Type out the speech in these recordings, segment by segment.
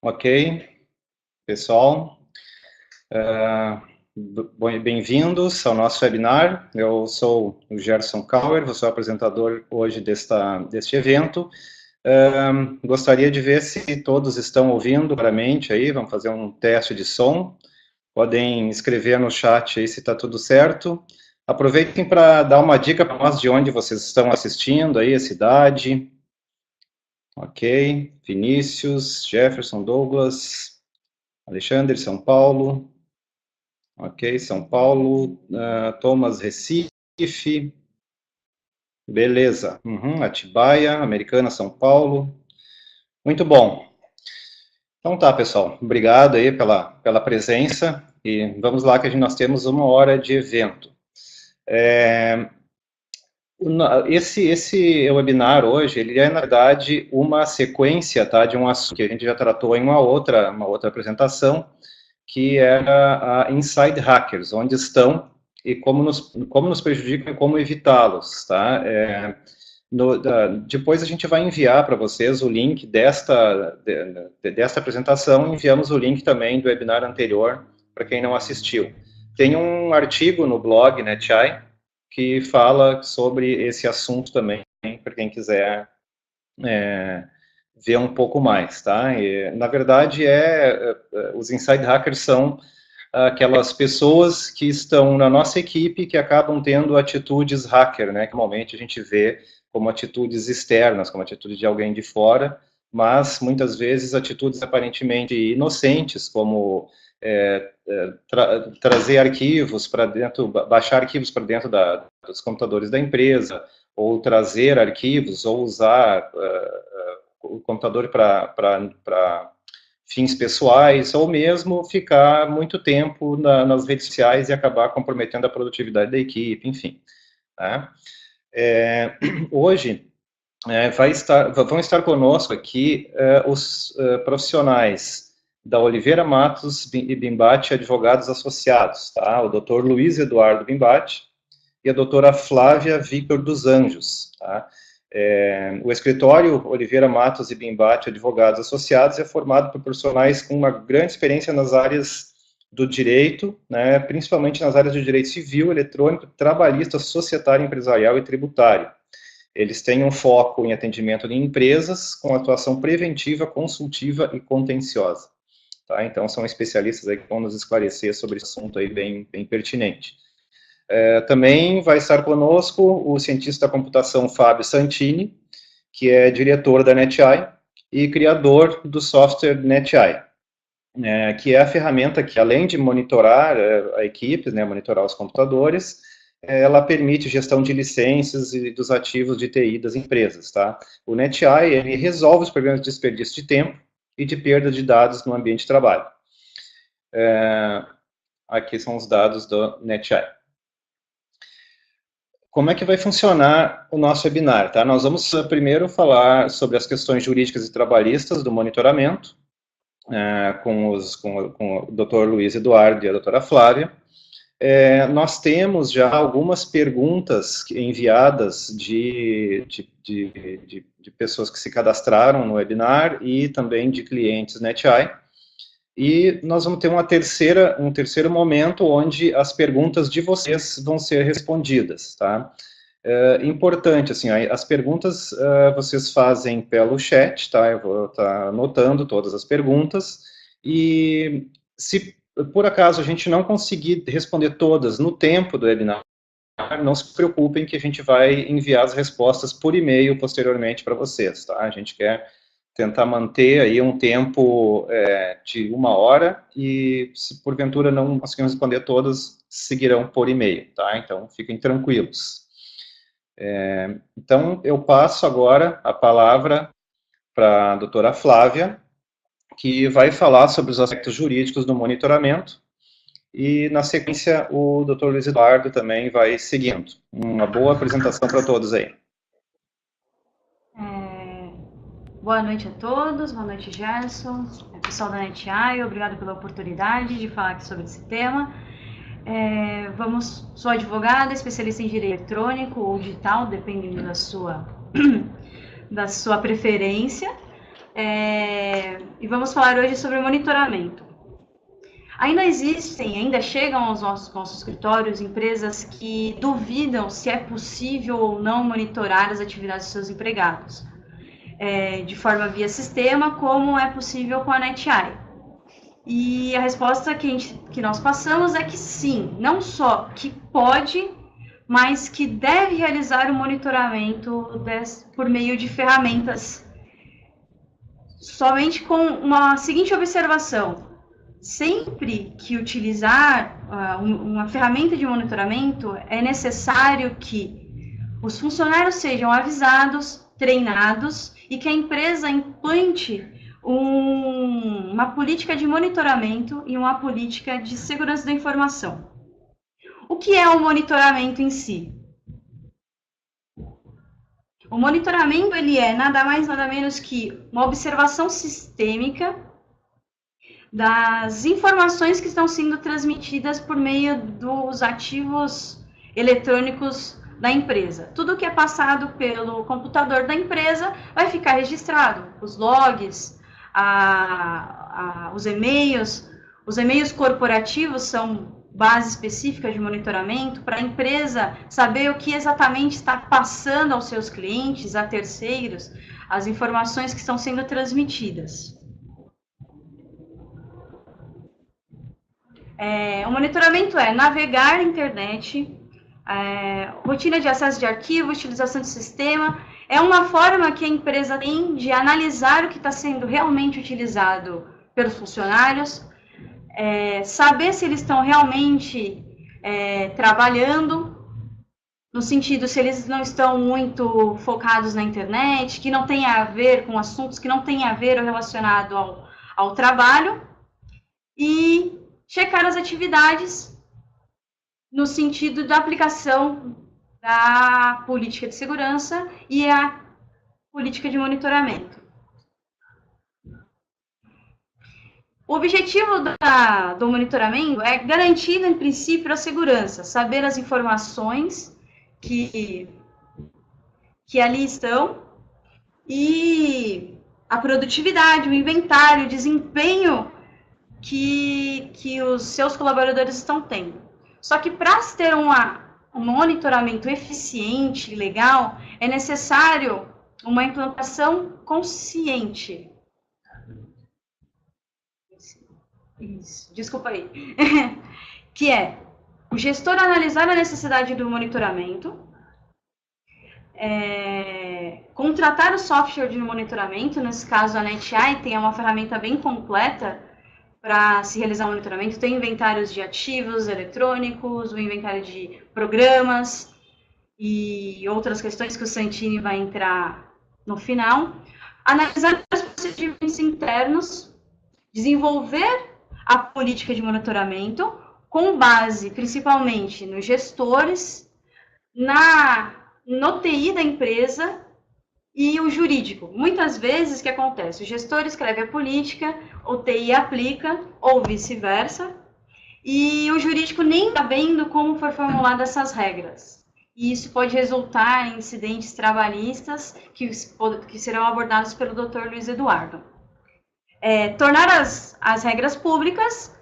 Ok, pessoal, bem-vindos ao nosso webinar. Eu sou o Gerson Kauer, vou ser o apresentador hoje deste evento. Gostaria de ver se todos estão ouvindo claramente aí, vamos fazer um teste de som. Podem escrever no chat aí se está tudo certo. Aproveitem para dar uma dica para nós de onde vocês estão assistindo aí, a cidade. Ok, Vinícius, Jefferson, Douglas, Alexandre, São Paulo. Ok, São Paulo, Thomas, Recife. Beleza. Atibaia, Americana, São Paulo. Muito bom. Então tá, pessoal. Obrigado aí pela presença. E vamos lá que nós temos 1 hora de evento. Esse webinar hoje, ele é, na verdade, uma sequência, tá, de um assunto que a gente já tratou em uma outra apresentação, que era a Inside Hackers, onde estão e como nos prejudicam e como evitá-los, tá? Depois a gente vai enviar para vocês o link desta apresentação, enviamos o link também do webinar anterior, para quem não assistiu. Tem um artigo no blog NetEye, que fala sobre esse assunto também, para quem quiser ver um pouco mais, tá? E, na verdade, os Inside Hackers são aquelas pessoas que estão na nossa equipe que acabam tendo atitudes hacker, né? Que normalmente a gente vê como atitudes externas, como atitude de alguém de fora, mas muitas vezes atitudes aparentemente inocentes, como trazer arquivos para dentro, baixar arquivos para dentro dos computadores da empresa, ou trazer arquivos, ou usar o computador para fins pessoais, ou mesmo ficar muito tempo nas redes sociais e acabar comprometendo a produtividade da equipe, enfim. Tá? Hoje vão estar conosco aqui os profissionais da Oliveira Matos e Bimbati Advogados Associados, tá? O Dr. Luiz Eduardo Bimbati e a doutora Flávia Victor dos Anjos, tá? O escritório Oliveira Matos e Bimbati Advogados Associados é formado por profissionais com uma grande experiência nas áreas do direito, né, principalmente nas áreas do direito civil, eletrônico, trabalhista, societário, empresarial e tributário. Eles têm um foco em atendimento de empresas com atuação preventiva, consultiva e contenciosa. Tá? Então, são especialistas aí que vão nos esclarecer sobre esse assunto aí bem pertinente. Também vai estar conosco o cientista da computação Fábio Santini, que é diretor da NetEye e criador do software NetEye, que é a ferramenta que, além de monitorar a equipe, né, monitorar os computadores, ela permite gestão de licenças e dos ativos de TI das empresas. Tá? O NetEye, ele resolve os problemas de desperdício de tempo e de perda de dados no ambiente de trabalho. Aqui são os dados do NetEye. Como é que vai funcionar o nosso webinar? Tá? Nós vamos primeiro falar sobre as questões jurídicas e trabalhistas do monitoramento, com o Dr. Luiz Eduardo e a doutora Flávia. Nós temos já algumas perguntas enviadas de pessoas que se cadastraram no webinar e também de clientes NetEye. E nós vamos ter um terceiro momento onde as perguntas de vocês vão ser respondidas, tá? Importante, assim, as perguntas vocês fazem pelo chat, tá? Eu vou estar anotando todas as perguntas, e se por acaso a gente não conseguir responder todas no tempo do webinar, não se preocupem que a gente vai enviar as respostas por e-mail posteriormente para vocês, tá? A gente quer tentar manter aí um tempo de 1 hora, e se porventura não conseguirmos responder todas, seguirão por e-mail, tá? Então, fiquem tranquilos. Então, eu passo agora a palavra para a doutora Flávia, que vai falar sobre os aspectos jurídicos do monitoramento, e, na sequência, o Dr. Luiz Eduardo também vai seguindo. Uma boa apresentação para todos aí. Boa noite a todos, boa noite, Gerson, pessoal da NetEye, obrigado pela oportunidade de falar aqui sobre esse tema. Sou advogada, especialista em direito eletrônico ou digital, dependendo da sua preferência. e vamos falar hoje sobre monitoramento. Ainda chegam aos nossos escritórios empresas que duvidam se é possível ou não monitorar as atividades dos seus empregados, de forma via sistema, como é possível com a NetEye. E a resposta que nós passamos é que sim, não só que pode, mas que deve realizar o monitoramento por meio de ferramentas, somente com uma seguinte observação: sempre que utilizar uma ferramenta de monitoramento, é necessário que os funcionários sejam avisados, treinados e que a empresa implante uma política de monitoramento e uma política de segurança da informação. O que é o monitoramento em si? O monitoramento ele é nada mais nada menos que uma observação sistêmica das informações que estão sendo transmitidas por meio dos ativos eletrônicos da empresa. Tudo que é passado pelo computador da empresa vai ficar registrado. Os logs, os e-mails. Os e-mails corporativos são base específica de monitoramento para a empresa saber o que exatamente está passando aos seus clientes, a terceiros, as informações que estão sendo transmitidas. O monitoramento é navegar na internet, rotina de acesso de arquivo, utilização de sistema. É uma forma que a empresa tem de analisar o que está sendo realmente utilizado pelos funcionários, saber se eles estão realmente trabalhando, no sentido se eles não estão muito focados na internet, que não tem a ver com assuntos que não tem a ver ou relacionado ao trabalho, e checar as atividades no sentido da aplicação da política de segurança e a política de monitoramento. O objetivo do monitoramento é garantir, em princípio, a segurança, saber as informações que ali estão e a produtividade, o inventário, o desempenho que os seus colaboradores estão tendo. Só que para se ter um monitoramento eficiente e legal, é necessário uma implantação consciente. Isso, desculpa aí. Que é o gestor analisar a necessidade do monitoramento, contratar o software de monitoramento, nesse caso a NetEye tem uma ferramenta bem completa para se realizar o monitoramento, tem inventários de ativos eletrônicos, o inventário de programas e outras questões que o Santini vai entrar no final. Analisar os procedimentos internos, desenvolver a política de monitoramento com base principalmente nos gestores, no TI da empresa e o jurídico. Muitas vezes o que acontece? O gestor escreve a política, o TI aplica, ou vice-versa, e o jurídico nem está vendo como foi formulada essas regras. E isso pode resultar em incidentes trabalhistas que serão abordados pelo Dr. Luiz Eduardo. Tornar as regras públicas,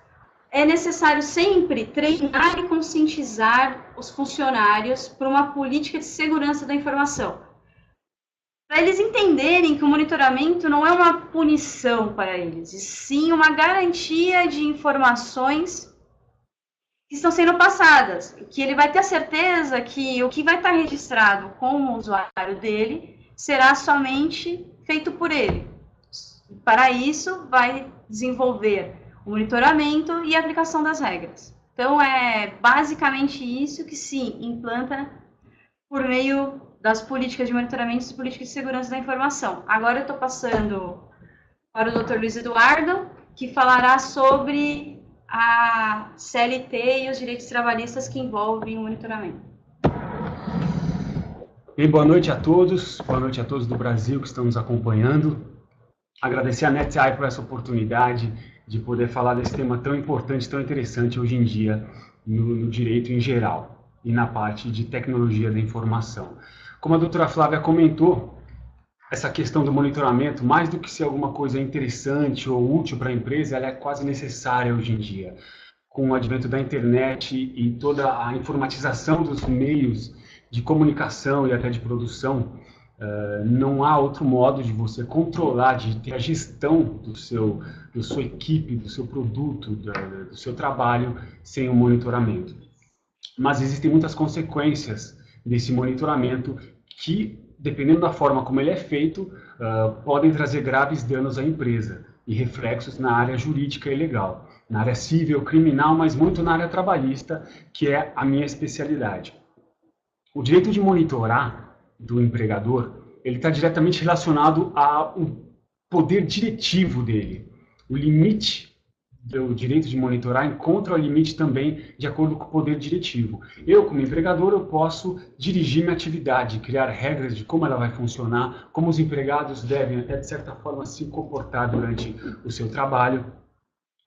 é necessário sempre treinar e conscientizar os funcionários para uma política de segurança da informação. Para eles entenderem que o monitoramento não é uma punição para eles, e sim uma garantia de informações que estão sendo passadas, que ele vai ter a certeza que o que vai estar registrado com o usuário dele será somente feito por ele. Para isso, vai desenvolver o monitoramento e a aplicação das regras. Então, é basicamente isso que se implanta por meio das políticas de monitoramento e políticas de segurança da informação. Agora eu estou passando para o Dr. Luiz Eduardo, que falará sobre a CLT e os direitos trabalhistas que envolvem o monitoramento. Bem, boa noite a todos do Brasil que estão nos acompanhando. Agradecer a NetEye por essa oportunidade de poder falar desse tema tão importante, tão interessante hoje em dia no direito em geral e na parte de tecnologia da informação. Como a doutora Flávia comentou, essa questão do monitoramento, mais do que ser alguma coisa interessante ou útil para a empresa, ela é quase necessária hoje em dia. Com o advento da internet e toda a informatização dos meios de comunicação e até de produção, não há outro modo de você controlar, de ter a gestão da sua equipe, do seu produto, do seu trabalho, sem um monitoramento. Mas existem muitas consequências desse monitoramento que, dependendo da forma como ele é feito, podem trazer graves danos à empresa e reflexos na área jurídica e legal, na área civil, criminal, mas muito na área trabalhista, que é a minha especialidade. O direito de monitorar do empregador, ele está diretamente relacionado ao poder diretivo dele. O limite do direito de monitorar encontra o limite também de acordo com o poder diretivo. Eu, como empregador, eu posso dirigir minha atividade, criar regras de como ela vai funcionar, como os empregados devem, até de certa forma, se comportar durante o seu trabalho,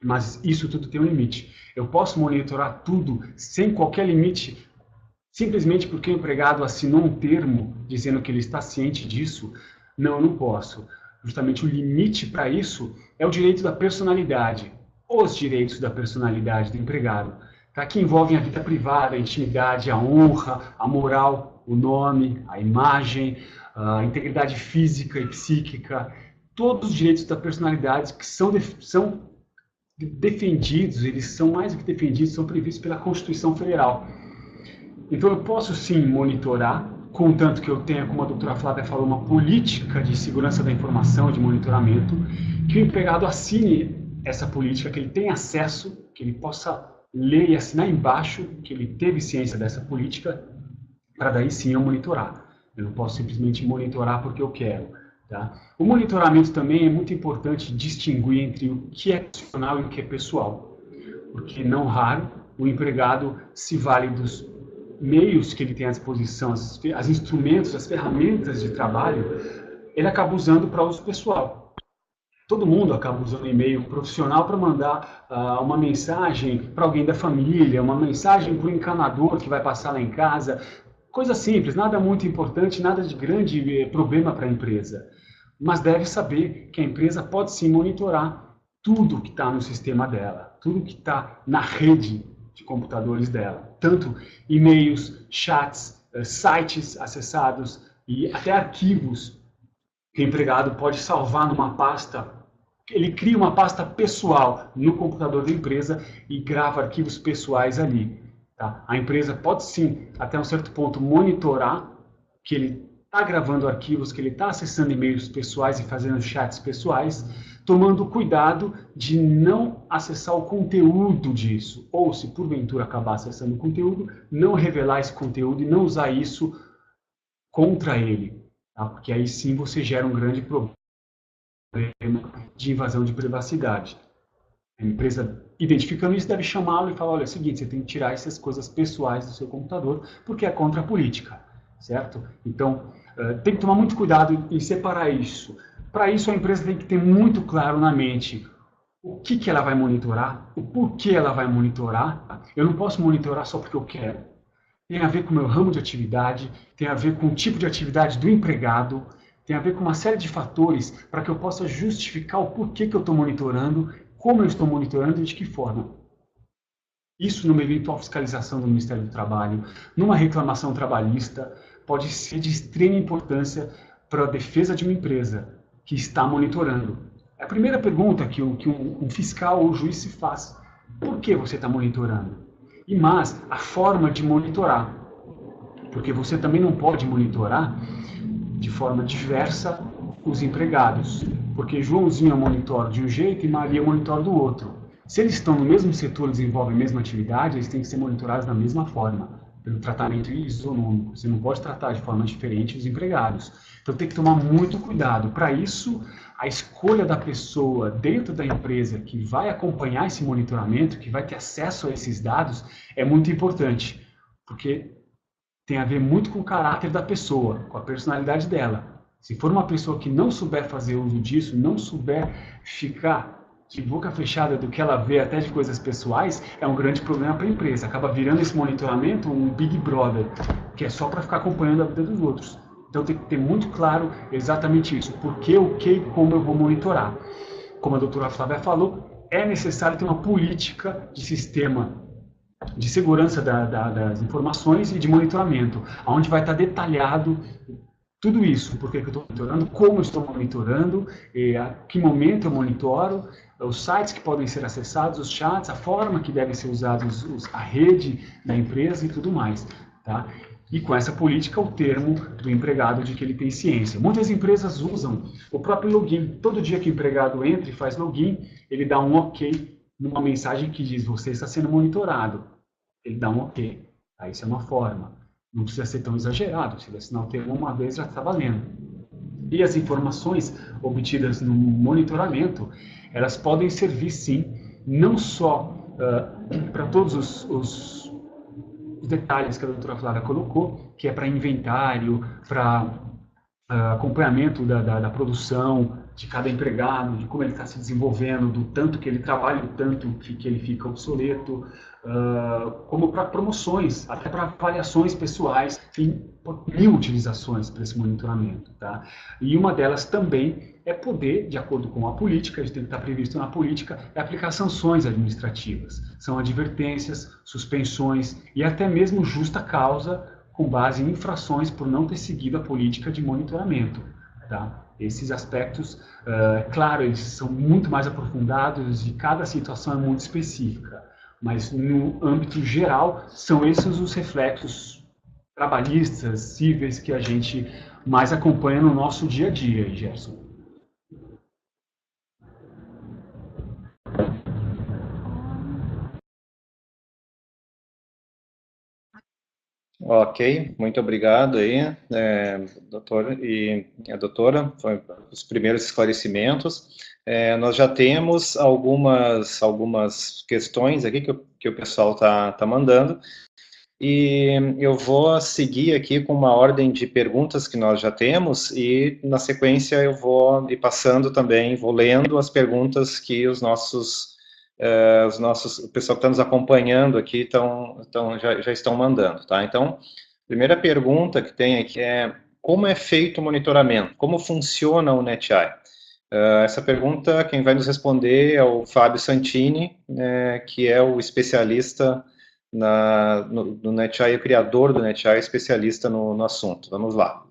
mas isso tudo tem um limite. Eu posso monitorar tudo sem qualquer limite, simplesmente porque o empregado assinou um termo dizendo que ele está ciente disso. Não, eu não posso. Justamente o limite para isso é o direito da personalidade, os direitos da personalidade do empregado, tá? Que envolvem a vida privada, a intimidade, a honra, a moral, o nome, a imagem, a integridade física e psíquica, todos os direitos da personalidade que são defendidos, eles são mais do que defendidos, são previstos pela Constituição Federal. Então eu posso sim monitorar, contanto que eu tenha, como a doutora Flávia falou, uma política de segurança da informação e de monitoramento, que o empregado assine essa política, que ele tenha acesso, que ele possa ler e assinar embaixo que ele teve ciência dessa política, para daí sim eu monitorar. Eu não posso simplesmente monitorar porque eu quero. Tá? O monitoramento também é muito importante distinguir entre o que é profissional e o que é pessoal, porque não raro o empregado se vale dos meios que ele tem à disposição, os instrumentos, as ferramentas de trabalho, ele acaba usando para uso pessoal. Todo mundo acaba usando e-mail profissional para mandar uma mensagem para alguém da família, uma mensagem para o encanador que vai passar lá em casa. Coisa simples, nada muito importante, nada de grande problema para a empresa. Mas deve saber que a empresa pode sim monitorar tudo que está no sistema dela, tudo que está na rede de computadores dela. Tanto e-mails, chats, sites acessados e até arquivos que o empregado pode salvar numa pasta. Ele cria uma pasta pessoal no computador da empresa e grava arquivos pessoais ali. Tá? A empresa pode sim, até um certo ponto, monitorar que ele está gravando arquivos, que ele está acessando e-mails pessoais e fazendo chats pessoais, tomando cuidado de não acessar o conteúdo disso. Ou, se porventura acabar acessando o conteúdo, não revelar esse conteúdo e não usar isso contra ele. Tá? Porque aí sim você gera um grande problema de invasão de privacidade. A empresa, identificando isso, deve chamá-lo e falar, olha, é o seguinte, você tem que tirar essas coisas pessoais do seu computador, porque é contra a política, certo? Então, tem que tomar muito cuidado em separar isso. Para isso, a empresa tem que ter muito claro na mente o que ela vai monitorar, o porquê ela vai monitorar. Eu não posso monitorar só porque eu quero. Tem a ver com o meu ramo de atividade, tem a ver com o tipo de atividade do empregado, tem a ver com uma série de fatores para que eu possa justificar o porquê que eu estou monitorando, como eu estou monitorando e de que forma. Isso, numa eventual fiscalização do Ministério do Trabalho, numa reclamação trabalhista, pode ser de extrema importância para a defesa de uma empresa que está monitorando. É a primeira pergunta que um fiscal ou juiz se faz. Por que você está monitorando? E mais, a forma de monitorar. Porque você também não pode monitorar de forma diversa os empregados. Porque Joãozinho eu monitoro de um jeito e Maria eu monitoro do outro. Se eles estão no mesmo setor e desenvolvem a mesma atividade, eles têm que ser monitorados da mesma forma, pelo tratamento isonômico. Você não pode tratar de forma diferente os empregados. Então tem que tomar muito cuidado. Para isso, a escolha da pessoa dentro da empresa que vai acompanhar esse monitoramento, que vai ter acesso a esses dados, é muito importante. Porque tem a ver muito com o caráter da pessoa, com a personalidade dela. Se for uma pessoa que não souber fazer uso disso, não souber ficar de boca fechada do que ela vê até de coisas pessoais, é um grande problema para a empresa. Acaba virando esse monitoramento um Big Brother, que é só para ficar acompanhando a vida dos outros. Então tem que ter muito claro exatamente isso, por que, o que e como eu vou monitorar. Como a doutora Flávia falou, é necessário ter uma política de sistema de segurança das informações e de monitoramento, onde vai estar detalhado tudo isso, por que eu estou monitorando, como eu estou monitorando, a que momento eu monitoro, os sites que podem ser acessados, os chats, a forma que devem ser usados, a rede da empresa e tudo mais. Tá? E com essa política, o termo do empregado de que ele tem ciência. Muitas empresas usam o próprio login. Todo dia que o empregado entra e faz login, ele dá um OK numa mensagem que diz: você está sendo monitorado. Ele dá um OK. Tá? Isso é uma forma. Não precisa ser tão exagerado. Se ele assinar o termo uma vez, já está valendo. E as informações obtidas no monitoramento, elas podem servir, sim, não só para todos os detalhes que a doutora Flávia colocou, que é para inventário, para acompanhamento da produção de cada empregado, de como ele está se desenvolvendo, do tanto que ele trabalha, do tanto que ele fica obsoleto, como para promoções, até para avaliações pessoais. Tem mil utilizações para esse monitoramento. Tá? E uma delas também é poder, de acordo com a política, isso tem que estar previsto na política, é aplicar sanções administrativas. São advertências, suspensões e até mesmo justa causa com base em infrações por não ter seguido a política de monitoramento. Tá? Esses aspectos, claro, eles são muito mais aprofundados e cada situação é muito específica, mas no âmbito geral são esses os reflexos trabalhistas, cíveis, que a gente mais acompanha no nosso dia a dia, Gerson. Ok, muito obrigado aí, doutor e a doutora, foi os primeiros esclarecimentos. Nós já temos algumas questões aqui que o pessoal tá mandando, e eu vou seguir aqui com uma ordem de perguntas que nós já temos, e na sequência eu vou ir passando também, vou lendo as perguntas que o pessoal que está nos acompanhando aqui já estão mandando, tá? Então, a primeira pergunta que tem aqui é: como é feito o monitoramento? Como funciona o NetEye? Essa pergunta, quem vai nos responder é o Fábio Santini, que é o especialista no NetEye, o criador do NetEye, especialista no assunto. Vamos lá.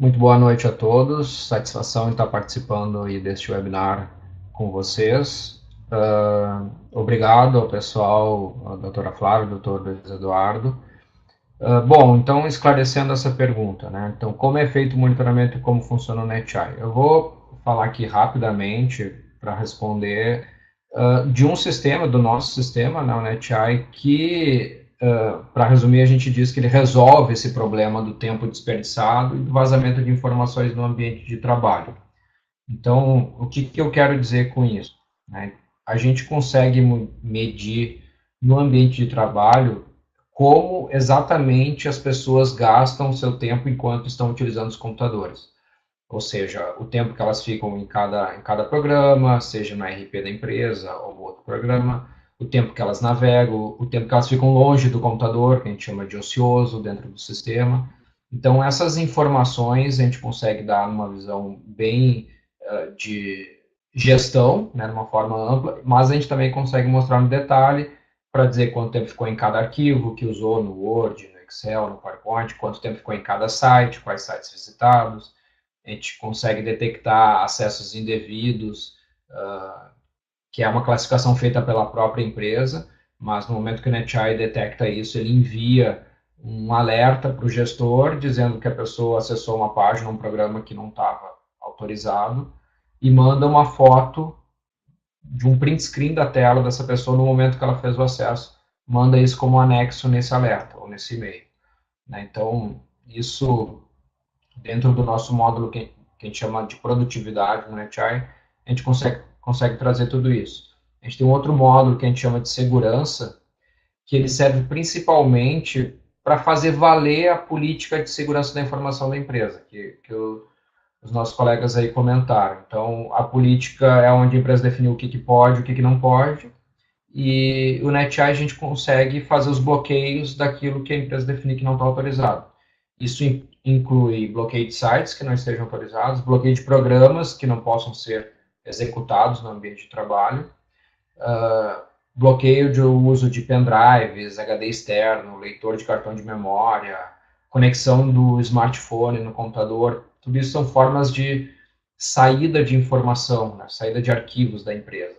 Muito boa noite a todos, satisfação em estar participando aí deste webinar com vocês. Obrigado ao pessoal, a doutora Flávia, ao doutor Luiz Eduardo. Bom, então esclarecendo essa pergunta, né? Então, como é feito o monitoramento e como funciona o NetEye? Eu vou falar aqui rapidamente para responder de um sistema, do nosso sistema, né, o NetEye, que para resumir, a gente diz que ele resolve esse problema do tempo desperdiçado e do vazamento de informações no ambiente de trabalho. Então, o que eu quero dizer com isso? Né? A gente consegue medir no ambiente de trabalho como exatamente as pessoas gastam o seu tempo enquanto estão utilizando os computadores. Ou seja, o tempo que elas ficam em cada programa, seja no RP da empresa ou outro programa, o tempo que elas navegam, o tempo que elas ficam longe do computador, que a gente chama de ocioso dentro do sistema. Então, essas informações a gente consegue dar numa visão bem de gestão, né, de uma forma ampla, mas a gente também consegue mostrar no detalhe para dizer quanto tempo ficou em cada arquivo que usou no Word, no Excel, no PowerPoint, quanto tempo ficou em cada site, quais sites visitados. A gente consegue detectar acessos indevidos, que é uma classificação feita pela própria empresa, mas no momento que o NetEye detecta isso, ele envia um alerta para o gestor, dizendo que a pessoa acessou uma página, um programa que não estava autorizado, e manda uma foto de um print screen da tela dessa pessoa no momento que ela fez o acesso, manda isso como anexo nesse alerta, ou nesse e-mail. Então, isso, dentro do nosso módulo que a gente chama de produtividade no NetEye, a gente consegue trazer tudo isso. A gente tem um outro módulo que a gente chama de segurança, que ele serve principalmente para fazer valer a política de segurança da informação da empresa, que os nossos colegas aí comentaram. Então, a política é onde a empresa definiu o que pode, o que não pode, e o NetEye a gente consegue fazer os bloqueios daquilo que a empresa definir que não está autorizado. Isso inclui bloqueio de sites que não estejam autorizados, bloqueio de programas que não possam ser executados no ambiente de trabalho, bloqueio de uso de pendrives, HD externo, leitor de cartão de memória, conexão do smartphone no computador. Tudo isso são formas de saída de informação, né? Saída de arquivos da empresa.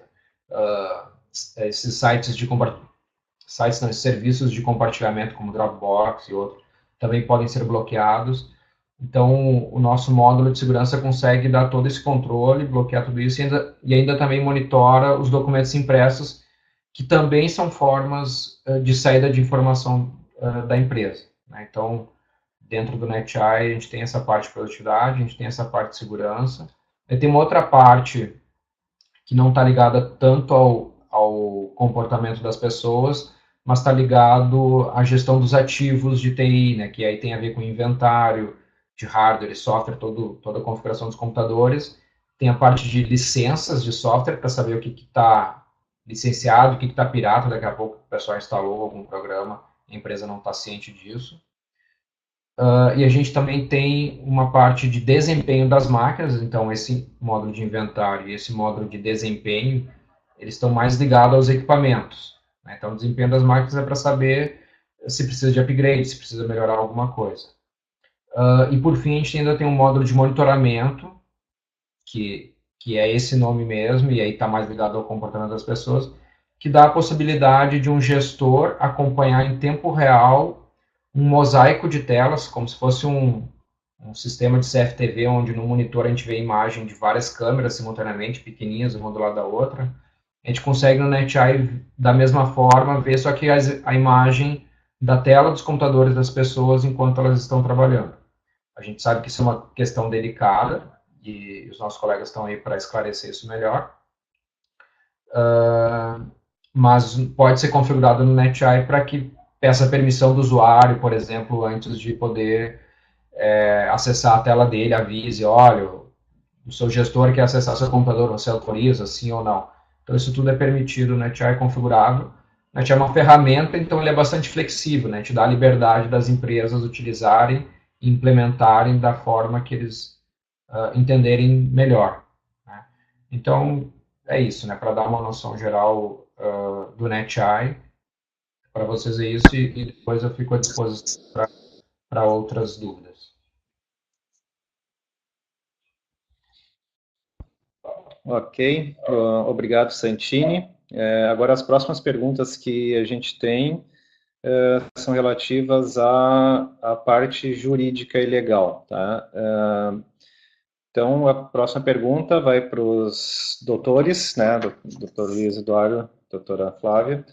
Esses esses serviços de compartilhamento como Dropbox e outros também podem ser bloqueados. Então, o nosso módulo de segurança consegue dar todo esse controle, bloquear tudo isso e ainda também monitora os documentos impressos, que também são formas de saída de informação da empresa, né? Então, dentro do NetEye, a gente tem essa parte de produtividade, a gente tem essa parte de segurança. E tem uma outra parte que não está ligada tanto ao comportamento das pessoas, mas está ligado à gestão dos ativos de TI, né? Que aí tem a ver com inventário de hardware e software, toda a configuração dos computadores. Tem a parte de licenças de software, para saber o que está licenciado, o que está pirata. Daqui a pouco o pessoal instalou algum programa, a empresa não está ciente disso. E a gente também tem uma parte de desempenho das máquinas. Então esse módulo de inventário e esse módulo de desempenho, eles estão mais ligados aos equipamentos, né? Então o desempenho das máquinas é para saber se precisa de upgrade, se precisa melhorar alguma coisa. E por fim, a gente ainda tem um módulo de monitoramento, que é esse nome mesmo, e aí está mais ligado ao comportamento das pessoas, que dá a possibilidade de um gestor acompanhar em tempo real um mosaico de telas, como se fosse um sistema de CFTV, onde no monitor a gente vê a imagem de várias câmeras simultaneamente, pequenininhas, uma do lado da outra. A gente consegue no NetEye, da mesma forma, ver só que a imagem da tela dos computadores das pessoas enquanto elas estão trabalhando. A gente sabe que isso é uma questão delicada, e os nossos colegas estão aí para esclarecer isso melhor. Mas pode ser configurado no NetEye para que peça permissão do usuário, por exemplo, antes de poder acessar a tela dele, avise, olha, o seu gestor quer acessar seu computador, você autoriza, sim ou não. Então isso tudo é permitido no NetEye configurável. O NetEye é uma ferramenta, então ele é bastante flexível, né? Te dá a liberdade das empresas utilizarem e implementarem da forma que eles entenderem melhor, né? Então é isso, né? Para dar uma noção geral do NetEye, para vocês é isso, e depois eu fico à disposição para outras dúvidas. Ok, obrigado, Santini. Agora as próximas perguntas que a gente tem são relativas à parte jurídica e legal, tá? Então, a próxima pergunta vai para os doutores, né, doutor Luiz Eduardo, doutora Flávia.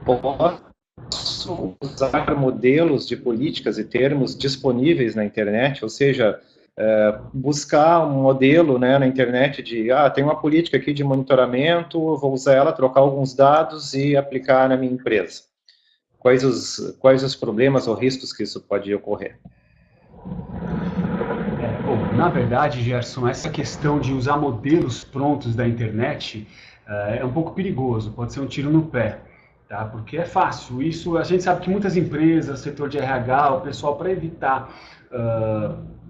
Posso usar modelos de políticas e termos disponíveis na internet, ou seja, buscar um modelo, né, na internet de, tem uma política aqui de monitoramento, eu vou usar ela, trocar alguns dados e aplicar na minha empresa. Quais os problemas ou riscos que isso pode ocorrer? Bom, na verdade, Gerson, essa questão de usar modelos prontos da internet é um pouco perigoso, pode ser um tiro no pé, tá? Porque é fácil. Isso, a gente sabe que muitas empresas, setor de RH, o pessoal, para evitar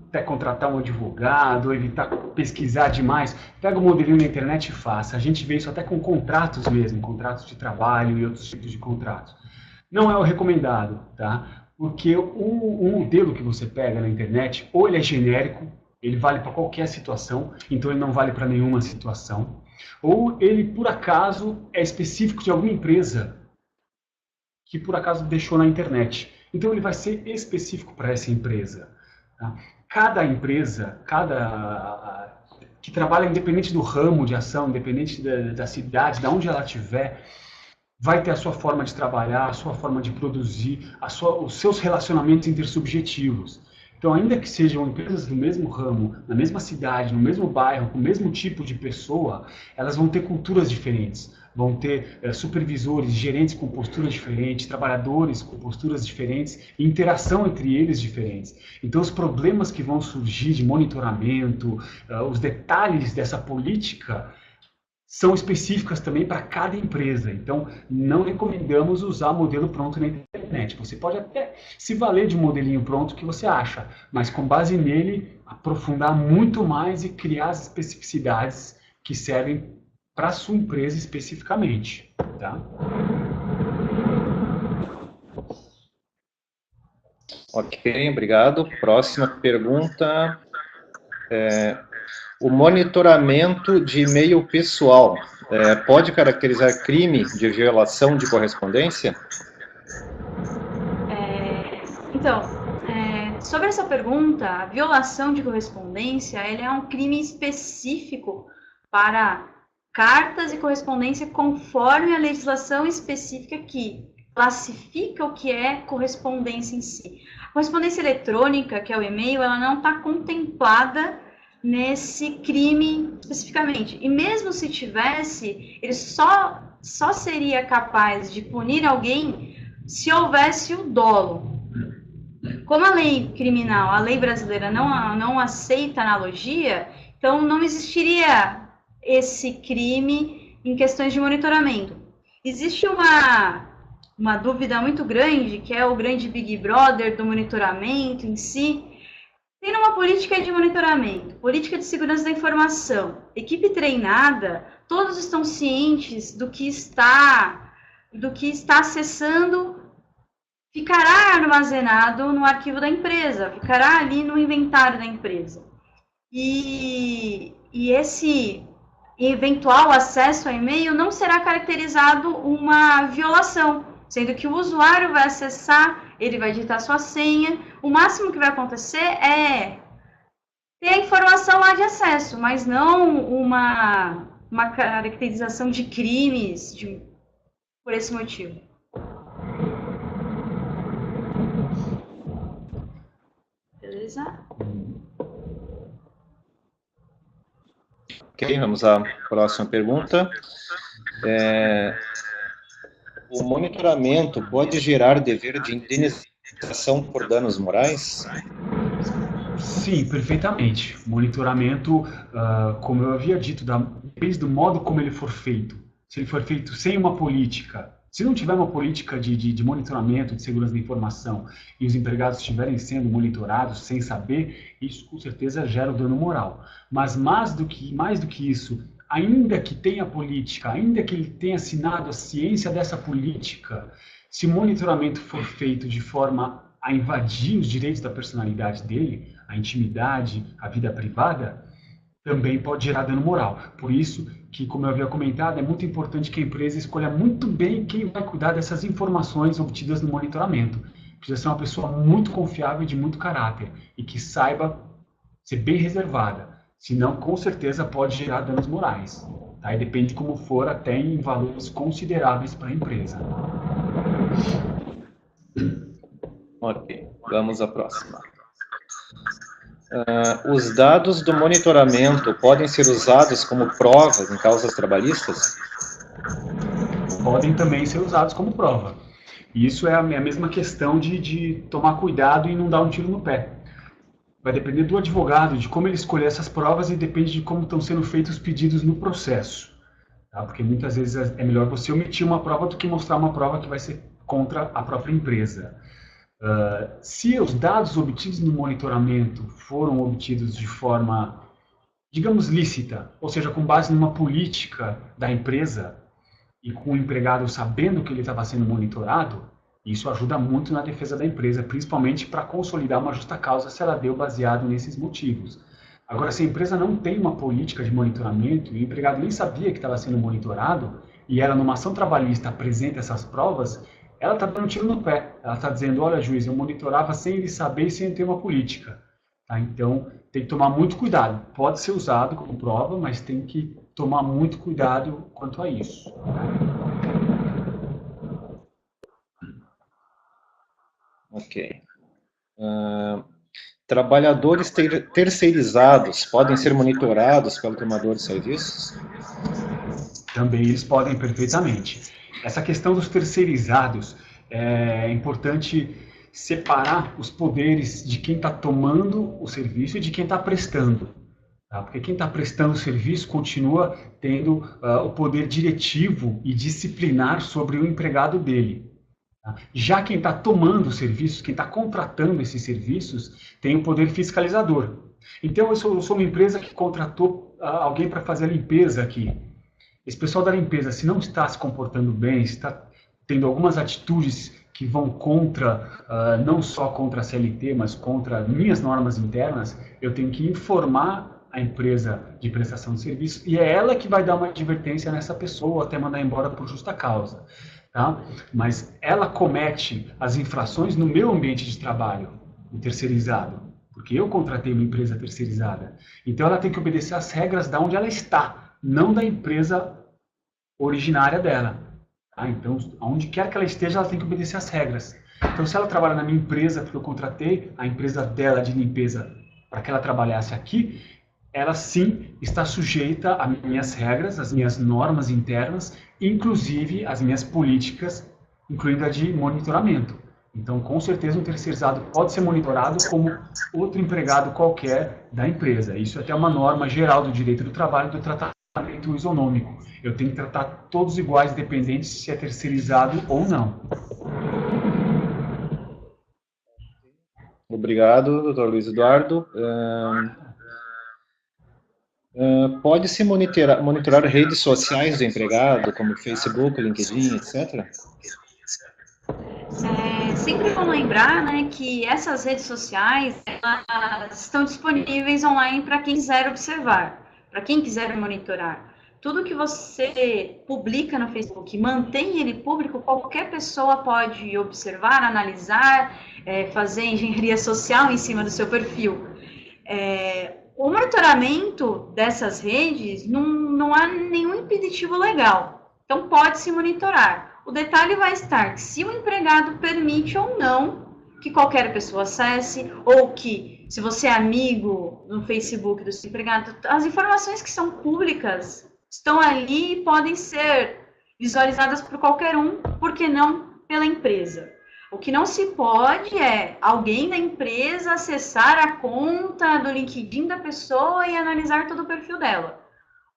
até contratar um advogado, evitar pesquisar demais, pega o modelinho na internet e faça. A gente vê isso até com contratos mesmo, contratos de trabalho e outros tipos de contratos. Não é o recomendado, tá? Porque o modelo que você pega na internet, ou ele é genérico, ele vale para qualquer situação, então ele não vale para nenhuma situação, ou ele, por acaso, é específico de alguma empresa que, por acaso, deixou na internet. Então ele vai ser específico para essa empresa, tá? Cada empresa, que trabalha independente do ramo de ação, independente da cidade, de onde ela estiver, vai ter a sua forma de trabalhar, a sua forma de produzir, os seus relacionamentos intersubjetivos. Então, ainda que sejam empresas do mesmo ramo, na mesma cidade, no mesmo bairro, com o mesmo tipo de pessoa, elas vão ter culturas diferentes, vão ter supervisores, gerentes com posturas diferentes, trabalhadores com posturas diferentes, e interação entre eles diferentes. Então, os problemas que vão surgir de monitoramento, os detalhes dessa política, são específicas também para cada empresa. Então, não recomendamos usar modelo pronto na internet. Você pode até se valer de um modelinho pronto que você acha, mas com base nele, aprofundar muito mais e criar as especificidades que servem para a sua empresa especificamente. Tá? Ok, obrigado. Próxima pergunta. O monitoramento de e-mail pessoal pode caracterizar crime de violação de correspondência? Então, sobre essa pergunta, a violação de correspondência ele é um crime específico para cartas e correspondência conforme a legislação específica que classifica o que é correspondência em si. A correspondência eletrônica, que é o e-mail, ela não está contemplada nesse crime especificamente. E mesmo se tivesse, ele só seria capaz de punir alguém se houvesse o dolo. Como a lei criminal, a lei brasileira não aceita analogia, então não existiria esse crime em questões de monitoramento. Existe uma dúvida muito grande, que é o grande Big Brother do monitoramento em si. Tem uma política de monitoramento, política de segurança da informação, equipe treinada, todos estão cientes do que está acessando, ficará armazenado no arquivo da empresa, ficará ali no inventário da empresa. E esse eventual acesso ao e-mail não será caracterizado uma violação, sendo que o usuário vai acessar, ele vai digitar sua senha, o máximo que vai acontecer é ter a informação lá de acesso, mas não uma caracterização de crimes por esse motivo. Beleza? Ok, vamos à próxima pergunta. O monitoramento pode gerar dever de indenização por danos morais? Sim, perfeitamente. Monitoramento, como eu havia dito, depende do modo como ele for feito. Se ele for feito sem uma política, se não tiver uma política de monitoramento, de segurança da informação, e os empregados estiverem sendo monitorados sem saber, isso com certeza gera o dano moral. Mas mais do que isso, ainda que tenha política, ainda que ele tenha assinado a ciência dessa política, se o monitoramento for feito de forma a invadir os direitos da personalidade dele, a intimidade, a vida privada, também pode gerar dano moral. Por isso que, como eu havia comentado, é muito importante que a empresa escolha muito bem quem vai cuidar dessas informações obtidas no monitoramento. Precisa ser uma pessoa muito confiável e de muito caráter, e que saiba ser bem reservada. Senão, com certeza, pode gerar danos morais. Tá? E depende de como for, até em valores consideráveis para a empresa. Ok, vamos à próxima. Os dados do monitoramento podem ser usados como provas em causas trabalhistas? Podem também ser usados como prova. E isso é a mesma questão de tomar cuidado e não dar um tiro no pé. Vai depender do advogado, de como ele escolher essas provas, e depende de como estão sendo feitos os pedidos no processo. Tá? Porque muitas vezes é melhor você omitir uma prova do que mostrar uma prova que vai ser contra a própria empresa. Se os dados obtidos no monitoramento foram obtidos de forma, digamos, lícita, ou seja, com base numa política da empresa e com o empregado sabendo que ele estava sendo monitorado, isso ajuda muito na defesa da empresa, principalmente para consolidar uma justa causa se ela deu baseado nesses motivos. Agora, se a empresa não tem uma política de monitoramento e o empregado nem sabia que estava sendo monitorado e ela, numa ação trabalhista, apresenta essas provas, ela está dando um tiro no pé. Ela está dizendo, olha, juiz, eu monitorava sem ele saber e sem ter uma política. Tá? Então, tem que tomar muito cuidado. Pode ser usado como prova, mas tem que tomar muito cuidado quanto a isso. Ok. Trabalhadores terceirizados podem ser monitorados pelo tomador de serviços? Também eles podem perfeitamente. Essa questão dos terceirizados, é importante separar os poderes de quem está tomando o serviço e de quem está prestando. Tá? Porque quem está prestando serviço continua tendo o poder diretivo e disciplinar sobre o empregado dele. Tá? Já quem está tomando serviços, quem está contratando esses serviços, tem o poder fiscalizador. Então, eu sou uma empresa que contratou alguém para fazer a limpeza aqui. Esse pessoal da limpeza, se não está se comportando bem, se está tendo algumas atitudes que vão contra, não só contra a CLT, mas contra minhas normas internas, eu tenho que informar a empresa de prestação de serviço e é ela que vai dar uma advertência nessa pessoa até mandar embora por justa causa. Tá? Mas ela comete as infrações no meu ambiente de trabalho, o terceirizado, porque eu contratei uma empresa terceirizada. Então ela tem que obedecer às regras de onde ela está, não da empresa originária dela. Tá? Então, onde quer que ela esteja, ela tem que obedecer às regras. Então, se ela trabalha na minha empresa, porque eu contratei a empresa dela de limpeza para que ela trabalhasse aqui, ela sim está sujeita às minhas regras, às minhas normas internas, inclusive às minhas políticas, incluindo a de monitoramento. Então, com certeza, um terceirizado pode ser monitorado como outro empregado qualquer da empresa. Isso é até uma norma geral do direito do trabalho, do tratamento isonômico. Eu tenho que tratar todos iguais, independente se é terceirizado ou não. Obrigado, doutor Luiz Eduardo. Pode-se monitorar redes sociais do empregado, como Facebook, LinkedIn, etc.? Sempre bom lembrar, né, que essas redes sociais estão disponíveis online para quem quiser observar, para quem quiser monitorar. Tudo que você publica no Facebook, mantém ele público, qualquer pessoa pode observar, analisar, fazer engenharia social em cima do seu perfil. O monitoramento dessas redes não há nenhum impeditivo legal, então pode-se monitorar. O detalhe vai estar que se o empregado permite ou não que qualquer pessoa acesse, ou que, se você é amigo no Facebook do seu empregado, as informações que são públicas estão ali e podem ser visualizadas por qualquer um, por que não pela empresa. O que não se pode é alguém da empresa acessar a conta do LinkedIn da pessoa e analisar todo o perfil dela,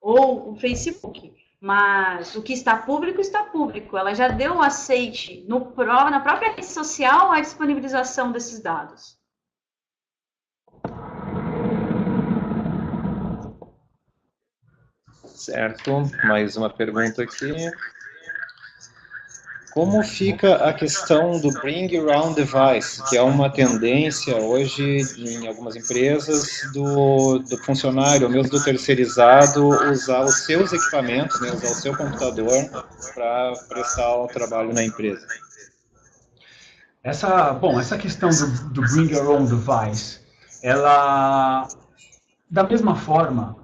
ou o Facebook. Mas o que está público, está público. Ela já deu o aceite na própria rede social à disponibilização desses dados. Certo, mais uma pergunta aqui. Como fica a questão do Bring Your Own Device, que é uma tendência hoje em algumas empresas do funcionário, ou mesmo do terceirizado, usar os seus equipamentos, né, usar o seu computador para prestar o trabalho na empresa? Essa questão do Bring Your Own Device, ela, da mesma forma,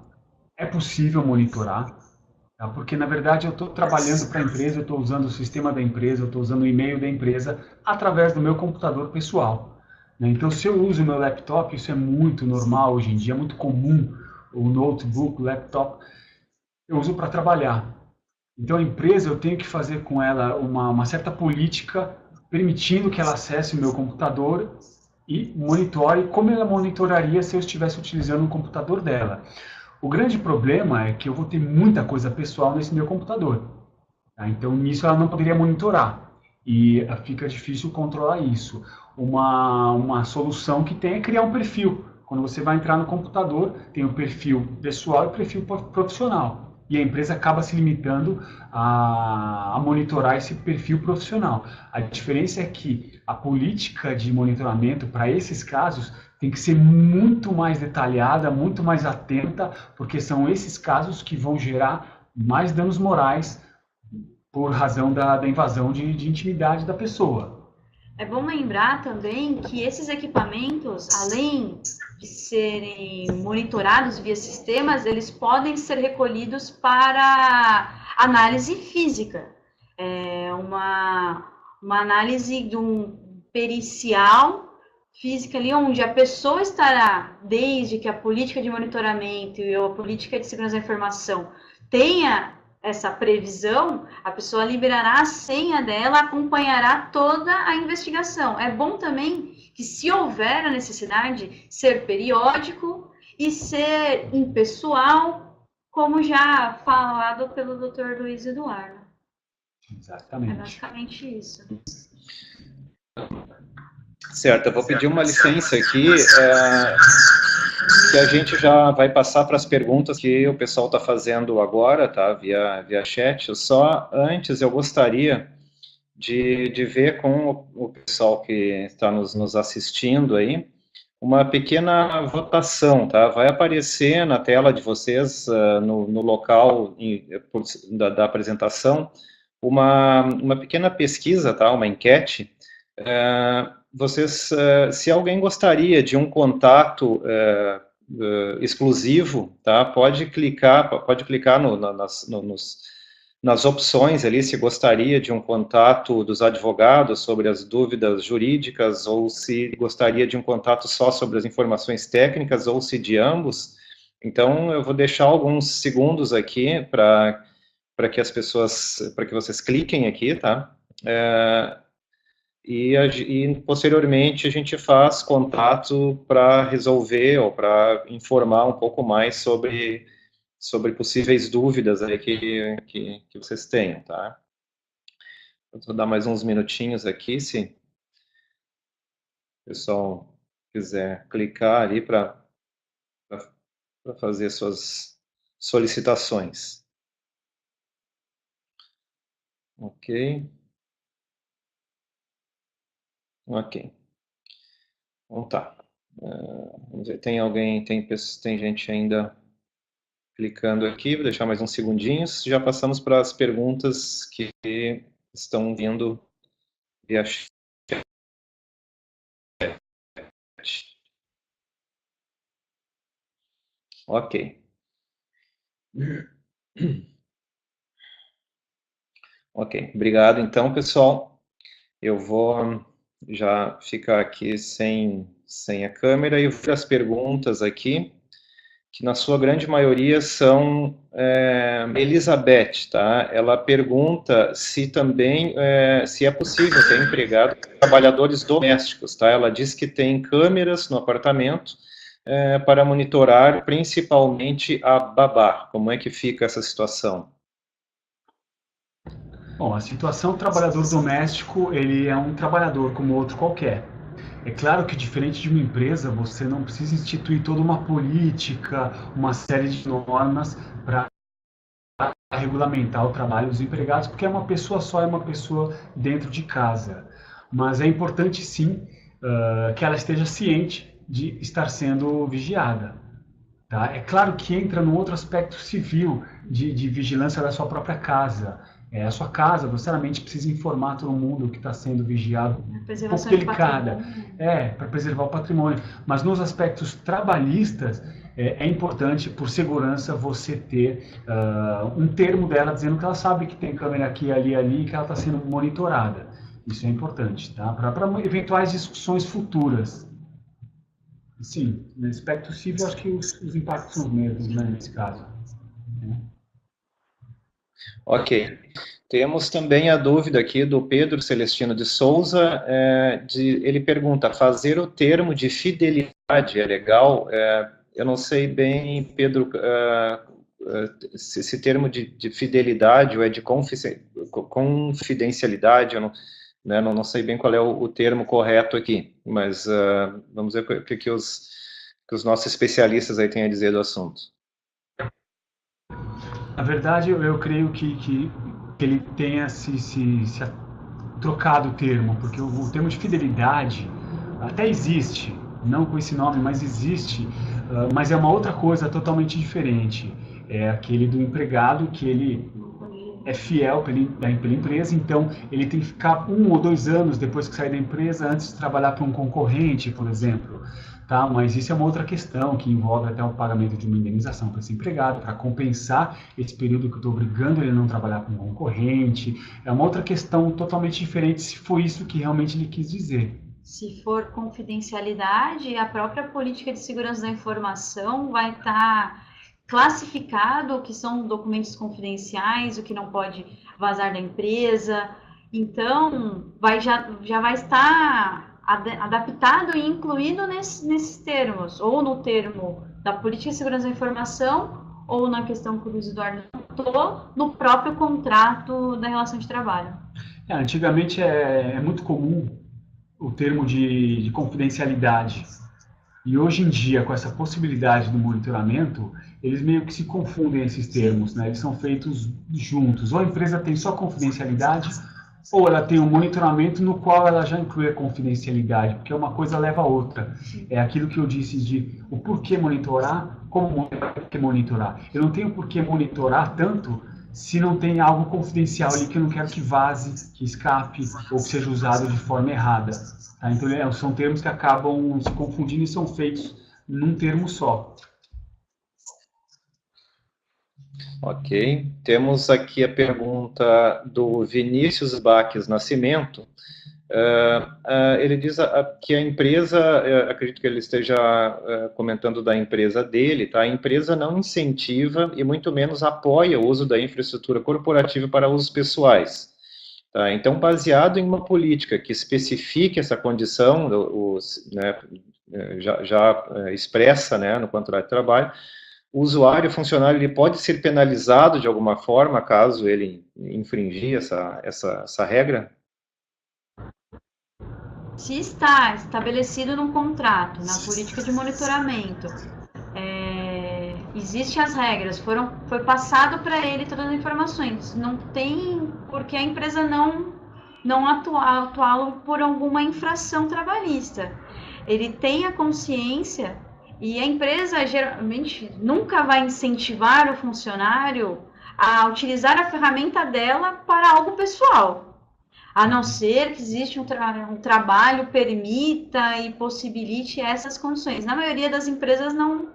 é possível monitorar, tá? Porque, na verdade, eu estou trabalhando para a empresa, eu estou usando o sistema da empresa, eu estou usando o e-mail da empresa através do meu computador pessoal, né? Então, se eu uso o meu laptop, isso é muito normal hoje em dia, é muito comum, o notebook, o laptop, eu uso para trabalhar. Então, a empresa, eu tenho que fazer com ela uma certa política permitindo que ela acesse o meu computador e monitore como ela monitoraria se eu estivesse utilizando o computador dela. O grande problema é que eu vou ter muita coisa pessoal nesse meu computador. Tá? Então, nisso ela não poderia monitorar. E fica difícil controlar isso. Uma solução que tem é criar um perfil. Quando você vai entrar no computador, tem o perfil pessoal e o perfil profissional. E a empresa acaba se limitando a monitorar esse perfil profissional. A diferença é que a política de monitoramento para esses casos tem que ser muito mais detalhada, muito mais atenta, porque são esses casos que vão gerar mais danos morais por razão da invasão de intimidade da pessoa. É bom lembrar também que esses equipamentos, além de serem monitorados via sistemas, eles podem ser recolhidos para análise física. Uma análise de um pericial física ali, onde a pessoa estará, desde que a política de monitoramento e a política de segurança da informação tenha essa previsão, a pessoa liberará a senha dela, acompanhará toda a investigação. É bom também que, se houver a necessidade, ser periódico e ser impessoal, como já falado pelo Dr. Luiz Eduardo. Exatamente. É basicamente isso. Certo, eu vou pedir uma licença aqui, que a gente já vai passar para as perguntas que o pessoal está fazendo agora, tá, via chat. Só antes eu gostaria de ver com o pessoal que está nos assistindo aí, uma pequena votação, tá? Vai aparecer na tela de vocês, no local da apresentação, uma pequena pesquisa, tá? Uma enquete. Vocês, se alguém gostaria de um contato exclusivo, tá? Pode clicar nas opções ali, se gostaria de um contato dos advogados sobre as dúvidas jurídicas, ou se gostaria de um contato só sobre as informações técnicas, ou se de ambos. Então, eu vou deixar alguns segundos aqui para que as pessoas, para que vocês cliquem aqui, tá? E posteriormente a gente faz contato para resolver ou para informar um pouco mais sobre possíveis dúvidas aí que vocês tenham, tá? Vou dar mais uns minutinhos aqui, se o pessoal quiser clicar ali para fazer suas solicitações. Ok. Ok. Então tá. Vamos ver, tem gente ainda clicando aqui, vou deixar mais uns segundinhos. Já passamos para as perguntas que estão vindo via chat. Ok. Ok, obrigado. Então, pessoal, eu vou já ficar aqui sem a câmera e vou para as perguntas aqui, que na sua grande maioria são Elizabeth, tá? Ela pergunta se também se é possível ter empregado trabalhadores domésticos, tá? Ela diz que tem câmeras no apartamento para monitorar principalmente a babá. Como é que fica essa situação? Bom, a situação do trabalhador doméstico, ele é um trabalhador como outro qualquer. É claro que, diferente de uma empresa, você não precisa instituir toda uma política, uma série de normas para regulamentar o trabalho dos empregados, porque é uma pessoa só, é uma pessoa dentro de casa. Mas é importante, sim, que ela esteja ciente de estar sendo vigiada. Tá? É claro que entra num outro aspecto civil de vigilância da sua própria casa. A sua casa, você necessariamente precisa informar todo mundo que está sendo vigiado. Um pouco delicada. Para preservar o patrimônio. Mas nos aspectos trabalhistas, é importante, por segurança, você ter um termo dela dizendo que ela sabe que tem câmera aqui, ali, ali, e que ela está sendo monitorada. Isso é importante, tá? Para eventuais discussões futuras. Sim, no aspecto civil, acho que os impactos são os mesmos, né, nesse caso. Ok. Temos também a dúvida aqui do Pedro Celestino de Souza. Ele pergunta, fazer o termo de fidelidade é legal? Eu não sei bem, Pedro, se esse termo de fidelidade ou é de confidencialidade, eu não sei bem qual é o termo correto aqui, mas vamos ver o que os nossos especialistas aí têm a dizer do assunto. Na verdade, eu creio que ele tenha se trocado o termo, porque o termo de fidelidade até existe, não com esse nome, mas existe, mas é uma outra coisa totalmente diferente. É aquele do empregado que ele é fiel pela empresa, então ele tem que ficar 1 ou 2 anos depois que sair da empresa antes de trabalhar para um concorrente, por exemplo. Tá? Mas isso é uma outra questão que envolve até o pagamento de uma indenização para esse empregado, para compensar esse período que eu estou obrigando ele a não trabalhar com um concorrente. É uma outra questão totalmente diferente, se foi isso que realmente ele quis dizer. Se for confidencialidade, a própria política de segurança da informação vai estar classificado o que são documentos confidenciais, o que não pode vazar da empresa. Então, já vai estar adaptado e incluído nesses termos, ou no termo da política de segurança da informação ou na questão que o Luiz Eduardo notou, no próprio contrato da relação de trabalho. Antigamente é muito comum o termo de confidencialidade. E hoje em dia, com essa possibilidade do monitoramento, eles meio que se confundem esses termos, né? Eles são feitos juntos. Ou a empresa tem só confidencialidade, ou ela tem um monitoramento no qual ela já inclui a confidencialidade, porque uma coisa leva a outra. É aquilo que eu disse de o porquê monitorar, como monitorar. Eu não tenho por que monitorar tanto se não tem algo confidencial ali que eu não quero que vaze, que escape, ou que seja usado de forma errada. Tá? Então, são termos que acabam se confundindo e são feitos num termo só. Ok. Temos aqui a pergunta do Vinícius Baques Nascimento. Ele diz que a empresa, acredito que ele esteja comentando da empresa dele, tá? A empresa não incentiva e muito menos apoia o uso da infraestrutura corporativa para usos pessoais. Tá? Então, baseado em uma política que especifique essa condição, né, já expressa, né, no contrato de trabalho, o usuário, o funcionário, ele pode ser penalizado de alguma forma caso ele infringir essa regra? Se está estabelecido num contrato, na política de monitoramento, existem as regras, foi passado para ele todas as informações, não tem por que a empresa não atuá-lo por alguma infração trabalhista. Ele tem a consciência e a empresa geralmente nunca vai incentivar o funcionário a utilizar a ferramenta dela para algo pessoal. A não ser que existe um trabalho permita e possibilite essas condições. Na maioria das empresas não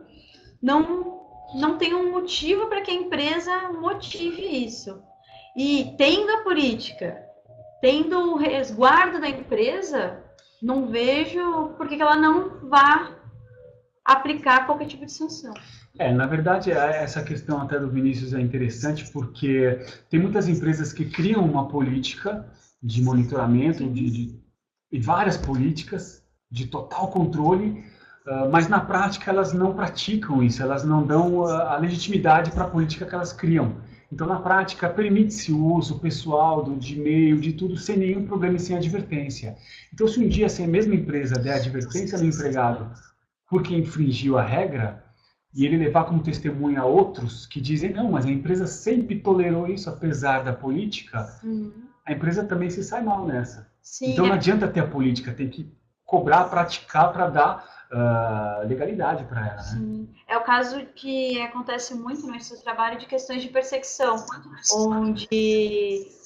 tem um motivo para que a empresa motive isso. E tendo a política, tendo o resguardo da empresa, não vejo por que ela não vá aplicar qualquer tipo de sanção. Na verdade, essa questão até do Vinícius é interessante porque tem muitas empresas que criam uma política de monitoramento, e várias políticas de total controle, mas na prática elas não praticam isso, elas não dão a legitimidade para a política que elas criam. Então, na prática, permite-se o uso pessoal de e-mail, de tudo, sem nenhum problema e sem advertência. Então, se um dia a mesma empresa der advertência no empregado porque infringiu a regra, e ele levar como testemunha outros que dizem, não, mas a empresa sempre tolerou isso apesar da política, a empresa também se sai mal nessa. Sim, então não adianta ter a política, tem que cobrar, praticar para dar legalidade para ela. Né? É o caso que acontece muito no nosso trabalho de questões de perseguição, onde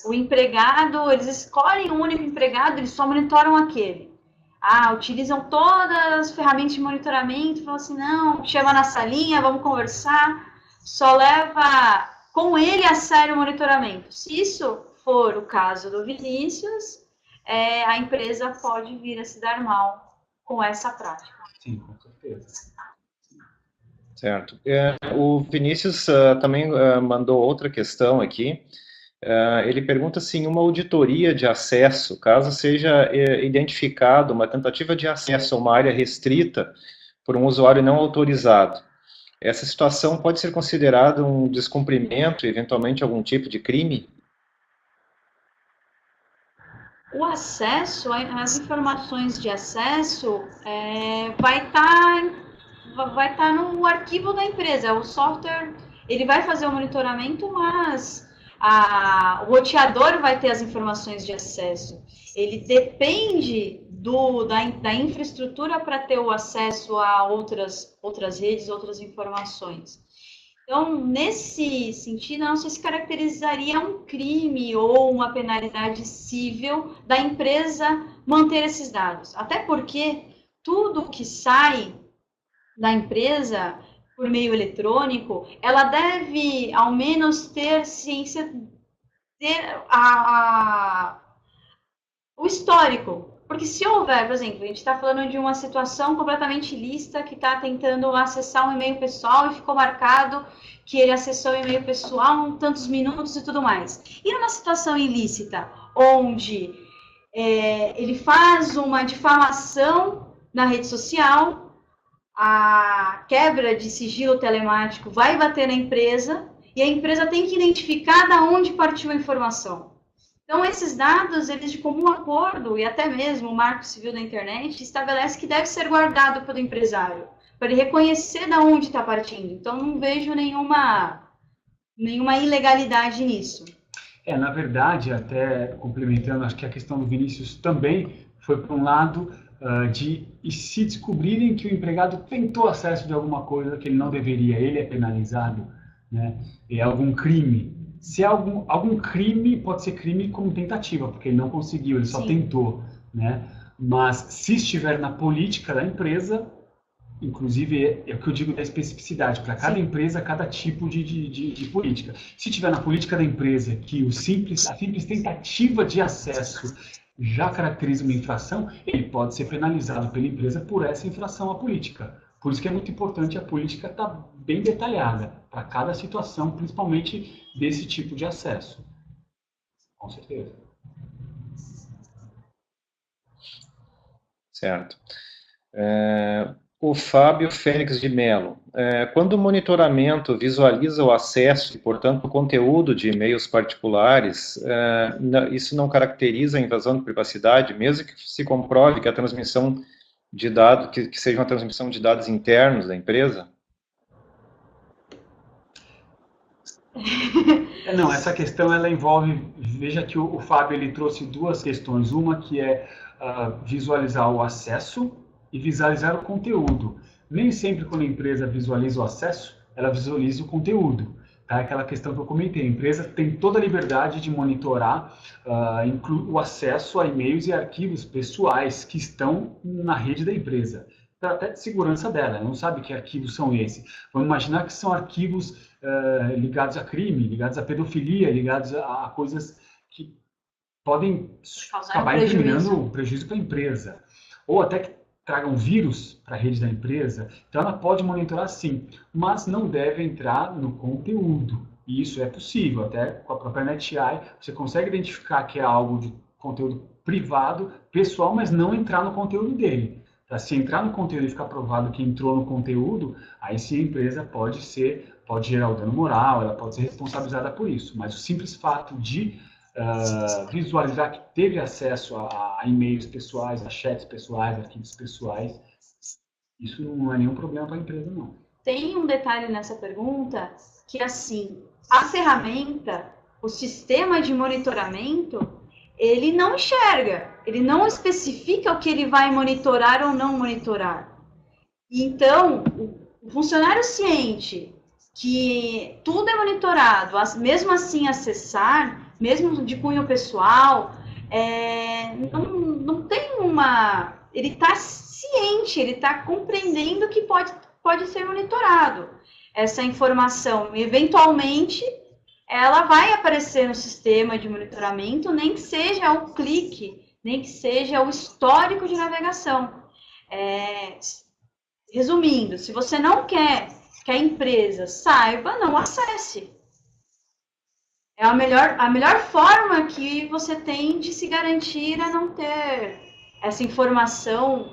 o empregado, eles escolhem um único empregado, eles só monitoram aquele. Utilizam todas as ferramentas de monitoramento, falam assim, não, chama na salinha, vamos conversar, só leva com ele a sério o monitoramento. Se isso for o caso do Vinícius, a empresa pode vir a se dar mal com essa prática. Sim, com certeza. Certo. O Vinícius também mandou outra questão aqui. Ele pergunta se em uma auditoria de acesso, caso seja identificado uma tentativa de acesso a uma área restrita por um usuário não autorizado, essa situação pode ser considerada um descumprimento e eventualmente algum tipo de crime? O acesso, as informações de acesso vai estar no arquivo da empresa. O software, ele vai fazer o monitoramento, mas o roteador vai ter as informações de acesso. Ele depende da infraestrutura para ter o acesso a outras redes, outras informações. Então, nesse sentido, não sei se caracterizaria um crime ou uma penalidade civil da empresa manter esses dados. Até porque tudo que sai da empresa por meio eletrônico, ela deve, ao menos, ter ciência, o histórico. Porque se houver, por exemplo, a gente está falando de uma situação completamente ilícita que está tentando acessar um e-mail pessoal e ficou marcado que ele acessou o e-mail pessoal tantos minutos e tudo mais. E numa situação ilícita, onde ele faz uma difamação na rede social, a quebra de sigilo telemático vai bater na empresa e a empresa tem que identificar da onde partiu a informação. Então, esses dados, eles de comum acordo, e até mesmo o Marco Civil da Internet, estabelece que deve ser guardado pelo empresário, para ele reconhecer da onde está partindo. Então, não vejo nenhuma ilegalidade nisso. Na verdade, até complementando, acho que a questão do Vinícius também foi para um lado e se descobrirem que o empregado tentou acesso de alguma coisa que ele não deveria, ele é penalizado, né? É algum crime. Se é algum crime, pode ser crime como tentativa, porque ele não conseguiu, ele só tentou, né? Mas se estiver na política da empresa, inclusive é o que eu digo da especificidade, para cada empresa, cada tipo de política. Se estiver na política da empresa que a simples tentativa de acesso já caracteriza uma infração, ele pode ser penalizado pela empresa por essa infração à política. Por isso que é muito importante a política estar bem detalhada para cada situação, principalmente desse tipo de acesso. Com certeza. Certo. O Fábio Fênix de Mello. Quando o monitoramento visualiza o acesso e, portanto, o conteúdo de e-mails particulares, isso não caracteriza a invasão de privacidade, mesmo que se comprove que a transmissão de dados, que seja uma transmissão de dados internos da empresa? Não, essa questão ela envolve, veja que o Fábio ele trouxe duas questões, uma que é visualizar o acesso e visualizar o conteúdo. Nem sempre quando a empresa visualiza o acesso, ela visualiza o conteúdo. Tá? Aquela questão que eu comentei, a empresa tem toda a liberdade de monitorar o acesso a e-mails e arquivos pessoais que estão na rede da empresa. Até de segurança dela, ela não sabe que arquivos são esses. Vamos imaginar que são arquivos ligados a crime, ligados a pedofilia, ligados a coisas que podem acabar incriminando um prejuízo para a empresa. Ou até que tragam vírus para a rede da empresa. Então, ela pode monitorar sim, mas não deve entrar no conteúdo. E isso é possível, até com a própria NetEye, você consegue identificar que é algo de conteúdo privado, pessoal, mas não entrar no conteúdo dele. Se entrar no conteúdo e ficar provado que entrou no conteúdo, aí sim a empresa pode gerar o dano moral, ela pode ser responsabilizada por isso. Mas o simples fato de visualizar que teve acesso a e-mails pessoais, a chats pessoais, arquivos pessoais, isso não é nenhum problema para a empresa, não. Tem um detalhe nessa pergunta, que assim, a ferramenta, o sistema de monitoramento, ele não enxerga, ele não especifica o que ele vai monitorar ou não monitorar. Então, o funcionário ciente que tudo é monitorado, mesmo assim acessar, mesmo de cunho pessoal, não tem uma... Ele está ciente, ele está compreendendo que pode ser monitorado. Essa informação, eventualmente, ela vai aparecer no sistema de monitoramento, nem que seja o clique, nem que seja o histórico de navegação. Resumindo, se você não quer que a empresa saiba, não acesse. É a melhor forma que você tem de se garantir a não ter essa informação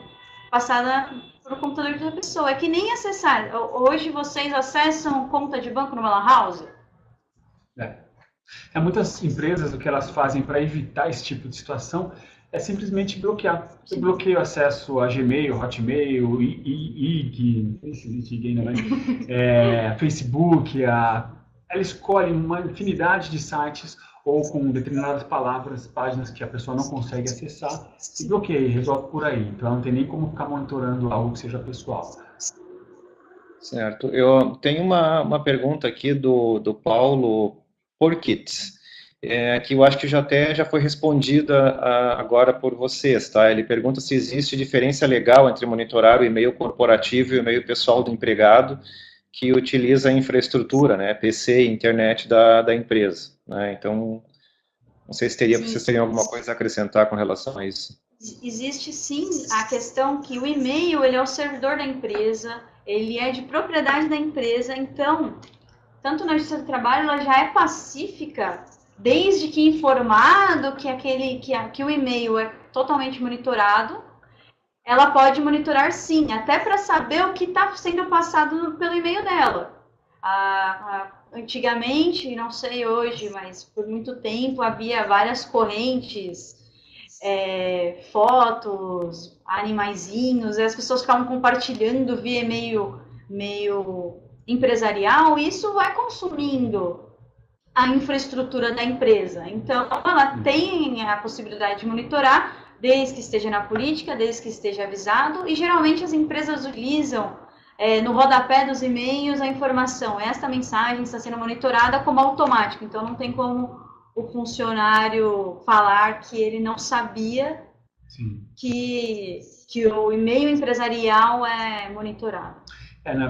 passada para o computador da pessoa. É que nem acessar. Hoje vocês acessam conta de banco numa lan house? Muitas empresas, o que elas fazem para evitar esse tipo de situação é simplesmente bloquear. Você bloqueia o acesso a Gmail, Hotmail, IG, Facebook, ela escolhe uma infinidade de sites ou com determinadas palavras, páginas que a pessoa não consegue acessar e bloqueia, resolve por aí. Então, ela não tem nem como ficar monitorando algo que seja pessoal. Certo. Eu tenho uma pergunta aqui do Paulo Porkits, que eu acho que já foi respondida agora por vocês, tá? Ele pergunta se existe diferença legal entre monitorar o e-mail corporativo e o e-mail pessoal do empregado que utiliza a infraestrutura, né, PC e internet da empresa, né? Então, não sei se vocês teriam alguma coisa a acrescentar com relação a isso. Existe sim a questão que o e-mail, ele é o servidor da empresa, ele é de propriedade da empresa, então, tanto na Justiça do Trabalho, ela já é pacífica, desde que informado que o e-mail é totalmente monitorado, ela pode monitorar sim, até para saber o que está sendo passado pelo e-mail dela. Antigamente, não sei hoje, mas por muito tempo havia várias correntes, fotos, animaizinhos, e as pessoas ficavam compartilhando via e-mail meio empresarial, e isso vai consumindo a infraestrutura da empresa. Então, ela tem a possibilidade de monitorar, desde que esteja na política, desde que esteja avisado, e geralmente as empresas utilizam no rodapé dos e-mails a informação, esta mensagem está sendo monitorada como automático, então não tem como o funcionário falar que ele não sabia que o e-mail empresarial é monitorado.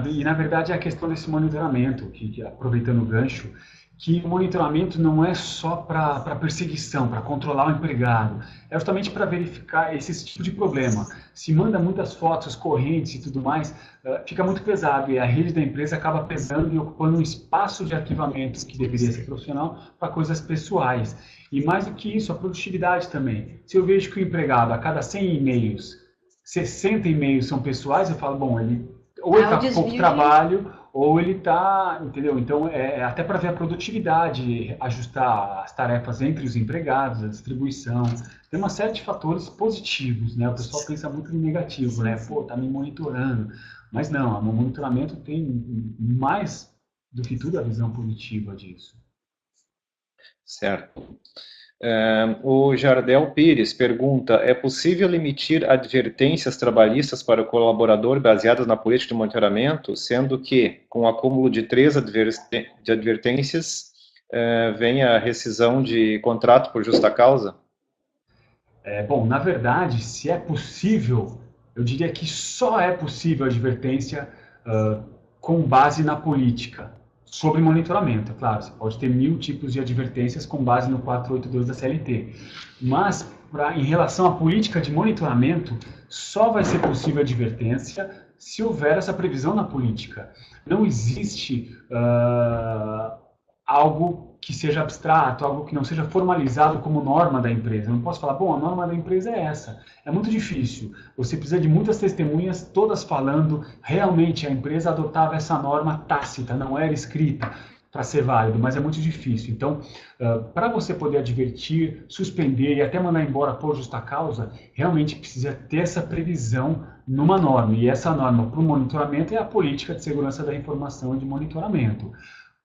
E na verdade é a questão desse monitoramento, que aproveitando o gancho, que o monitoramento não é só para perseguição, para controlar o empregado, é justamente para verificar esse tipo de problema. Se manda muitas fotos, correntes e tudo mais, fica muito pesado e a rede da empresa acaba pesando e ocupando um espaço de arquivamento que deveria ser profissional para coisas pessoais. E mais do que isso, a produtividade também. Se eu vejo que o empregado, a cada 100 e-mails, 60 e-mails são pessoais, eu falo, bom, ele está com pouco trabalho, ou ele está, entendeu? Então, até para ver a produtividade, ajustar as tarefas entre os empregados, a distribuição. Tem uma série de fatores positivos, né? O pessoal pensa muito no negativo, né? Pô, tá me monitorando. Mas não, o monitoramento tem mais do que tudo a visão positiva disso. Certo. O Jardel Pires pergunta, é possível emitir advertências trabalhistas para o colaborador baseadas na política de monitoramento, sendo que, com o acúmulo de 3 advertências, vem a rescisão de contrato por justa causa? Bom, na verdade, se é possível, eu diria que só é possível advertência com base na política. Sobre monitoramento, é claro, você pode ter 1000 tipos de advertências com base no 482 da CLT. Mas, em relação à política de monitoramento, só vai ser possível advertência se houver essa previsão na política. Não existe algo que seja abstrato, algo que não seja formalizado como norma da empresa. Eu não posso falar, bom, a norma da empresa é essa. É muito difícil. Você precisa de muitas testemunhas, todas falando, realmente a empresa adotava essa norma tácita, não era escrita para ser válido, mas é muito difícil. Então, para você poder advertir, suspender e até mandar embora por justa causa, realmente precisa ter essa previsão numa norma. E essa norma para o monitoramento é a política de segurança da informação e de monitoramento.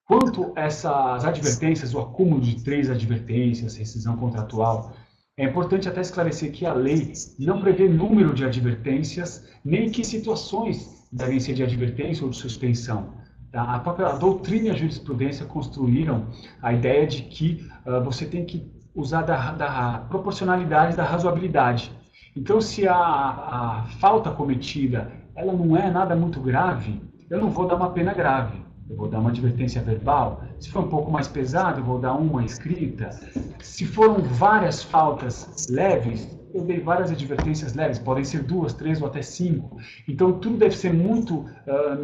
Quanto a essas advertências, o acúmulo de 3 advertências, rescisão contratual, é importante até esclarecer que a lei não prevê número de advertências, nem que situações devem ser de advertência ou de suspensão. A própria doutrina e a jurisprudência construíram a ideia de que você tem que usar da proporcionalidade, da razoabilidade. Então, se a falta cometida ela não é nada muito grave, eu não vou dar uma pena grave. Eu vou dar uma advertência verbal. Se for um pouco mais pesado, eu vou dar uma escrita. Se foram várias faltas leves, eu dei várias advertências leves. Podem ser 2, 3 ou até 5. Então, tudo deve ser muito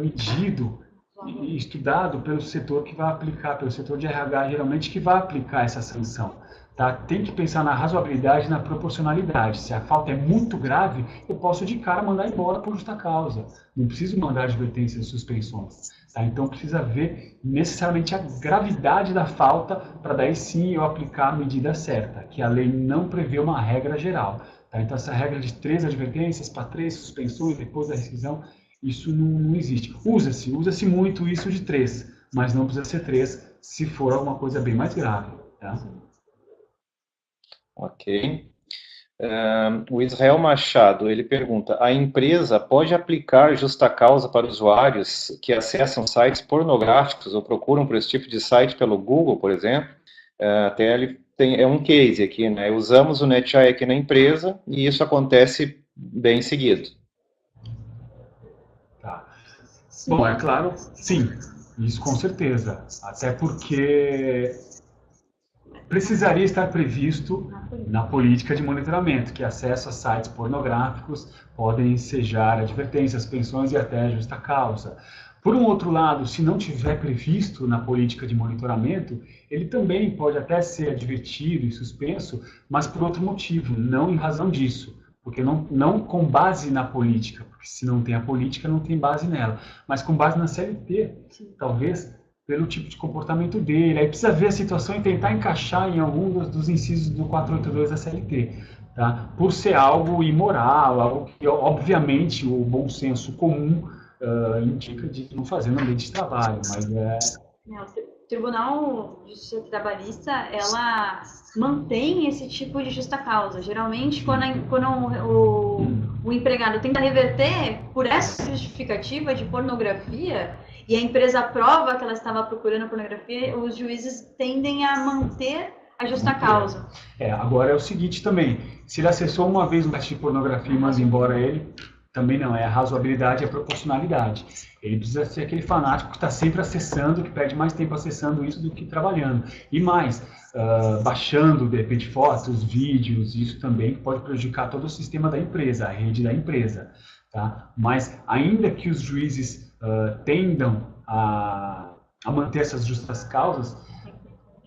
medido e estudado pelo setor que vai aplicar, pelo setor de RH, geralmente, que vai aplicar essa sanção. Tá? Tem que pensar na razoabilidade e na proporcionalidade. Se a falta é muito grave, eu posso de cara mandar embora por justa causa. Não preciso mandar advertências e suspensões. Tá? Então, precisa ver necessariamente a gravidade da falta para daí sim eu aplicar a medida certa, que a lei não prevê uma regra geral. Tá? Então, essa regra de 3 advertências para 3 suspensões depois da rescisão, isso não existe. Usa-se muito isso de 3, mas não precisa ser 3 se for alguma coisa bem mais grave. Tá? Ok. O Israel Machado, ele pergunta, a empresa pode aplicar justa causa para usuários que acessam sites pornográficos ou procuram por esse tipo de site pelo Google, por exemplo? Até ele é um case aqui, né? Usamos o NetEye aqui na empresa e isso acontece bem seguido. Tá. Bom, é claro, sim, isso com certeza. Até porque precisaria estar previsto na política de monitoramento, que acesso a sites pornográficos podem ensejar advertências, pensões e até justa causa. Por um outro lado, se não tiver previsto na política de monitoramento, ele também pode até ser advertido e suspenso, mas por outro motivo, não em razão disso. porque não com base na política, porque se não tem a política, não tem base nela, mas com base na CLT, talvez pelo tipo de comportamento dele. Aí precisa ver a situação e tentar encaixar em algum dos incisos do 482 da CLT, tá? Por ser algo imoral, algo que, obviamente, o bom senso comum indica de não fazer no ambiente de trabalho, mas o Tribunal de Justiça Trabalhista, ela mantém esse tipo de justa causa. Geralmente, quando o empregado tenta reverter por essa justificativa de pornografia, e a empresa prova que ela estava procurando pornografia, os juízes tendem a manter a justa causa. Agora é o seguinte também, se ele acessou uma vez um site de pornografia e manda embora ele, também não, é a razoabilidade e a proporcionalidade. Ele precisa ser aquele fanático que está sempre acessando, que perde mais tempo acessando isso do que trabalhando. E mais, baixando, de repente, fotos, vídeos, isso também pode prejudicar todo o sistema da empresa, a rede da empresa. Tá? Mas, ainda que os juízes tendam a manter essas justas causas,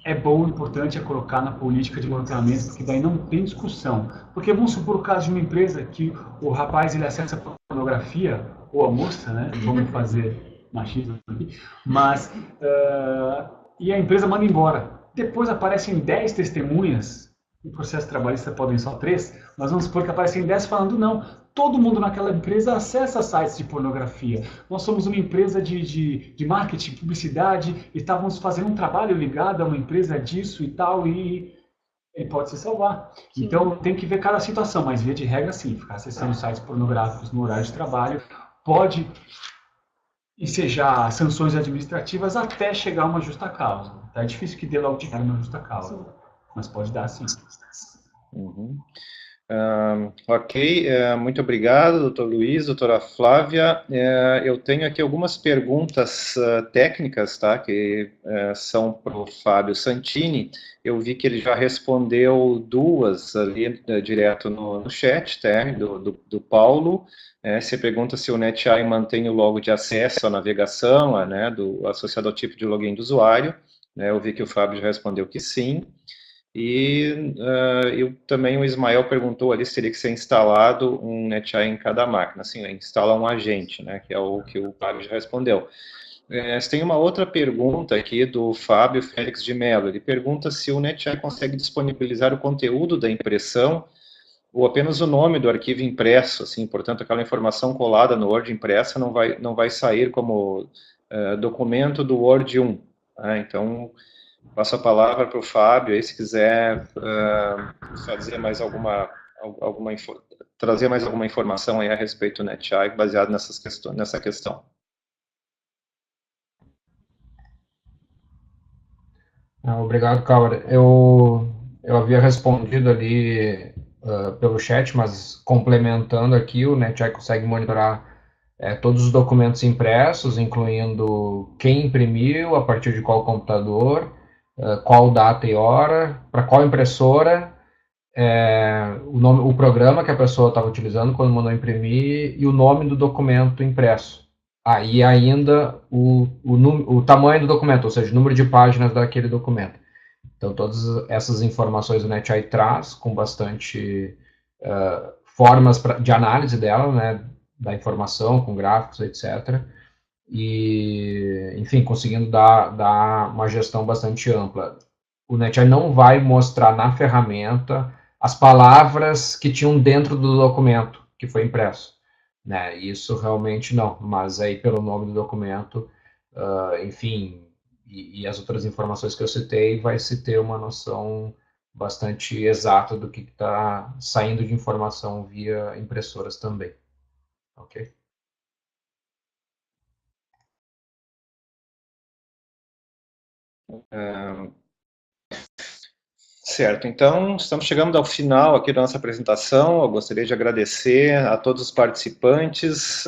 é bom, importante é colocar na política de monitoramento, porque daí não tem discussão. Porque vamos supor o caso de uma empresa que o rapaz ele acessa pornografia, ou a moça, né? Vamos fazer machismo aqui, mas e a empresa manda embora. Depois aparecem 10 testemunhas, no processo trabalhista podem só 3, mas vamos supor que aparecem 10 falando não. Todo mundo naquela empresa acessa sites de pornografia. Nós somos uma empresa de marketing, publicidade, e estávamos fazendo um trabalho ligado a uma empresa disso e tal, e ele pode se salvar. Sim. Então, tem que ver cada situação, mas via de regra, sim, ficar acessando sites pornográficos no horário de trabalho pode ensejar sanções administrativas até chegar a uma justa causa. Tá? É difícil que dê logo de cara uma justa causa, sim, mas pode dar, sim. Uhum. Ok, muito obrigado, doutor Luiz, doutora Flávia. Eu tenho aqui algumas perguntas técnicas, tá, que são para o Fábio Santini. Eu vi que ele já respondeu 2 ali direto no chat, tá, do Paulo. Você pergunta se o NetEye mantém o logo de acesso à navegação, associado ao tipo de login do usuário. Eu vi que o Fábio já respondeu que sim. E também o Ismael perguntou ali se teria que ser instalado um NetEye em cada máquina. Assim, instala um agente, né, que é o que o Fábio já respondeu. Tem uma outra pergunta aqui do Fábio Félix de Mello. Ele pergunta se o NetEye consegue disponibilizar o conteúdo da impressão ou apenas o nome do arquivo impresso, assim, portanto, aquela informação colada no Word impressa não vai sair como documento do Word 1. Então, passo a palavra para o Fábio, aí, se quiser fazer mais trazer mais alguma informação aí a respeito do NetEye, baseado nessa questão. Obrigado, Caura. Eu havia respondido ali pelo chat, mas complementando aqui, o NetEye consegue monitorar todos os documentos impressos, incluindo quem imprimiu, a partir de qual computador, qual data e hora, para qual impressora, o programa que a pessoa estava utilizando quando mandou imprimir e o nome do documento impresso. E ainda o tamanho do documento, ou seja, o número de páginas daquele documento. Então, todas essas informações o NetEye traz com bastante formas de análise dela, né, da informação, com gráficos, etc., e, enfim, conseguindo dar uma gestão bastante ampla. O NetEye não vai mostrar na ferramenta as palavras que tinham dentro do documento que foi impresso, né? Isso realmente não, mas aí pelo nome do documento, enfim, e as outras informações que eu citei, vai se ter uma noção bastante exata do que está saindo de informação via impressoras também. Ok? Certo, então estamos chegando ao final aqui da nossa apresentação. Eu gostaria de agradecer a todos os participantes.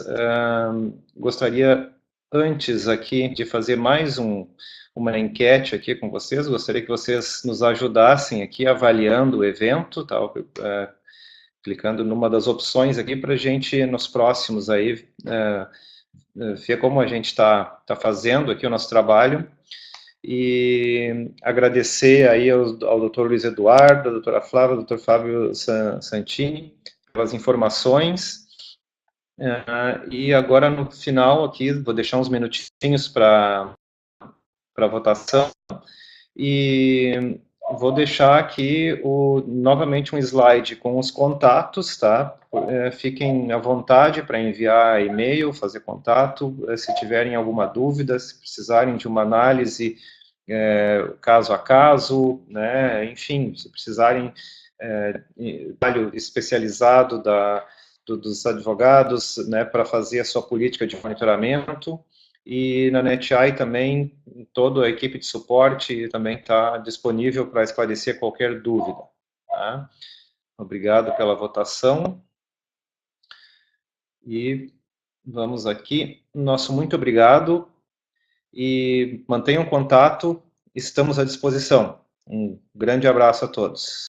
Gostaria antes aqui de fazer mais uma enquete aqui com vocês. Gostaria que vocês nos ajudassem aqui avaliando o evento, tá? Clicando numa das opções aqui para a gente nos próximos aí ver como a gente está fazendo aqui o nosso trabalho. E agradecer aí ao Dr. Luiz Eduardo, à doutora Flávia, ao Dr. Fábio Santini, pelas informações. E agora, no final, aqui, vou deixar uns minutinhos para votação. E vou deixar aqui novamente um slide com os contatos, tá? Fiquem à vontade para enviar e-mail, fazer contato, se tiverem alguma dúvida, se precisarem de uma análise caso a caso, né? Enfim, se precisarem trabalho especializado dos advogados, né, para fazer a sua política de monitoramento. E na NetEye também, toda a equipe de suporte também está disponível para esclarecer qualquer dúvida. Tá? Obrigado pela votação. E vamos aqui. Nosso muito obrigado. E mantenham contato, estamos à disposição. Um grande abraço a todos.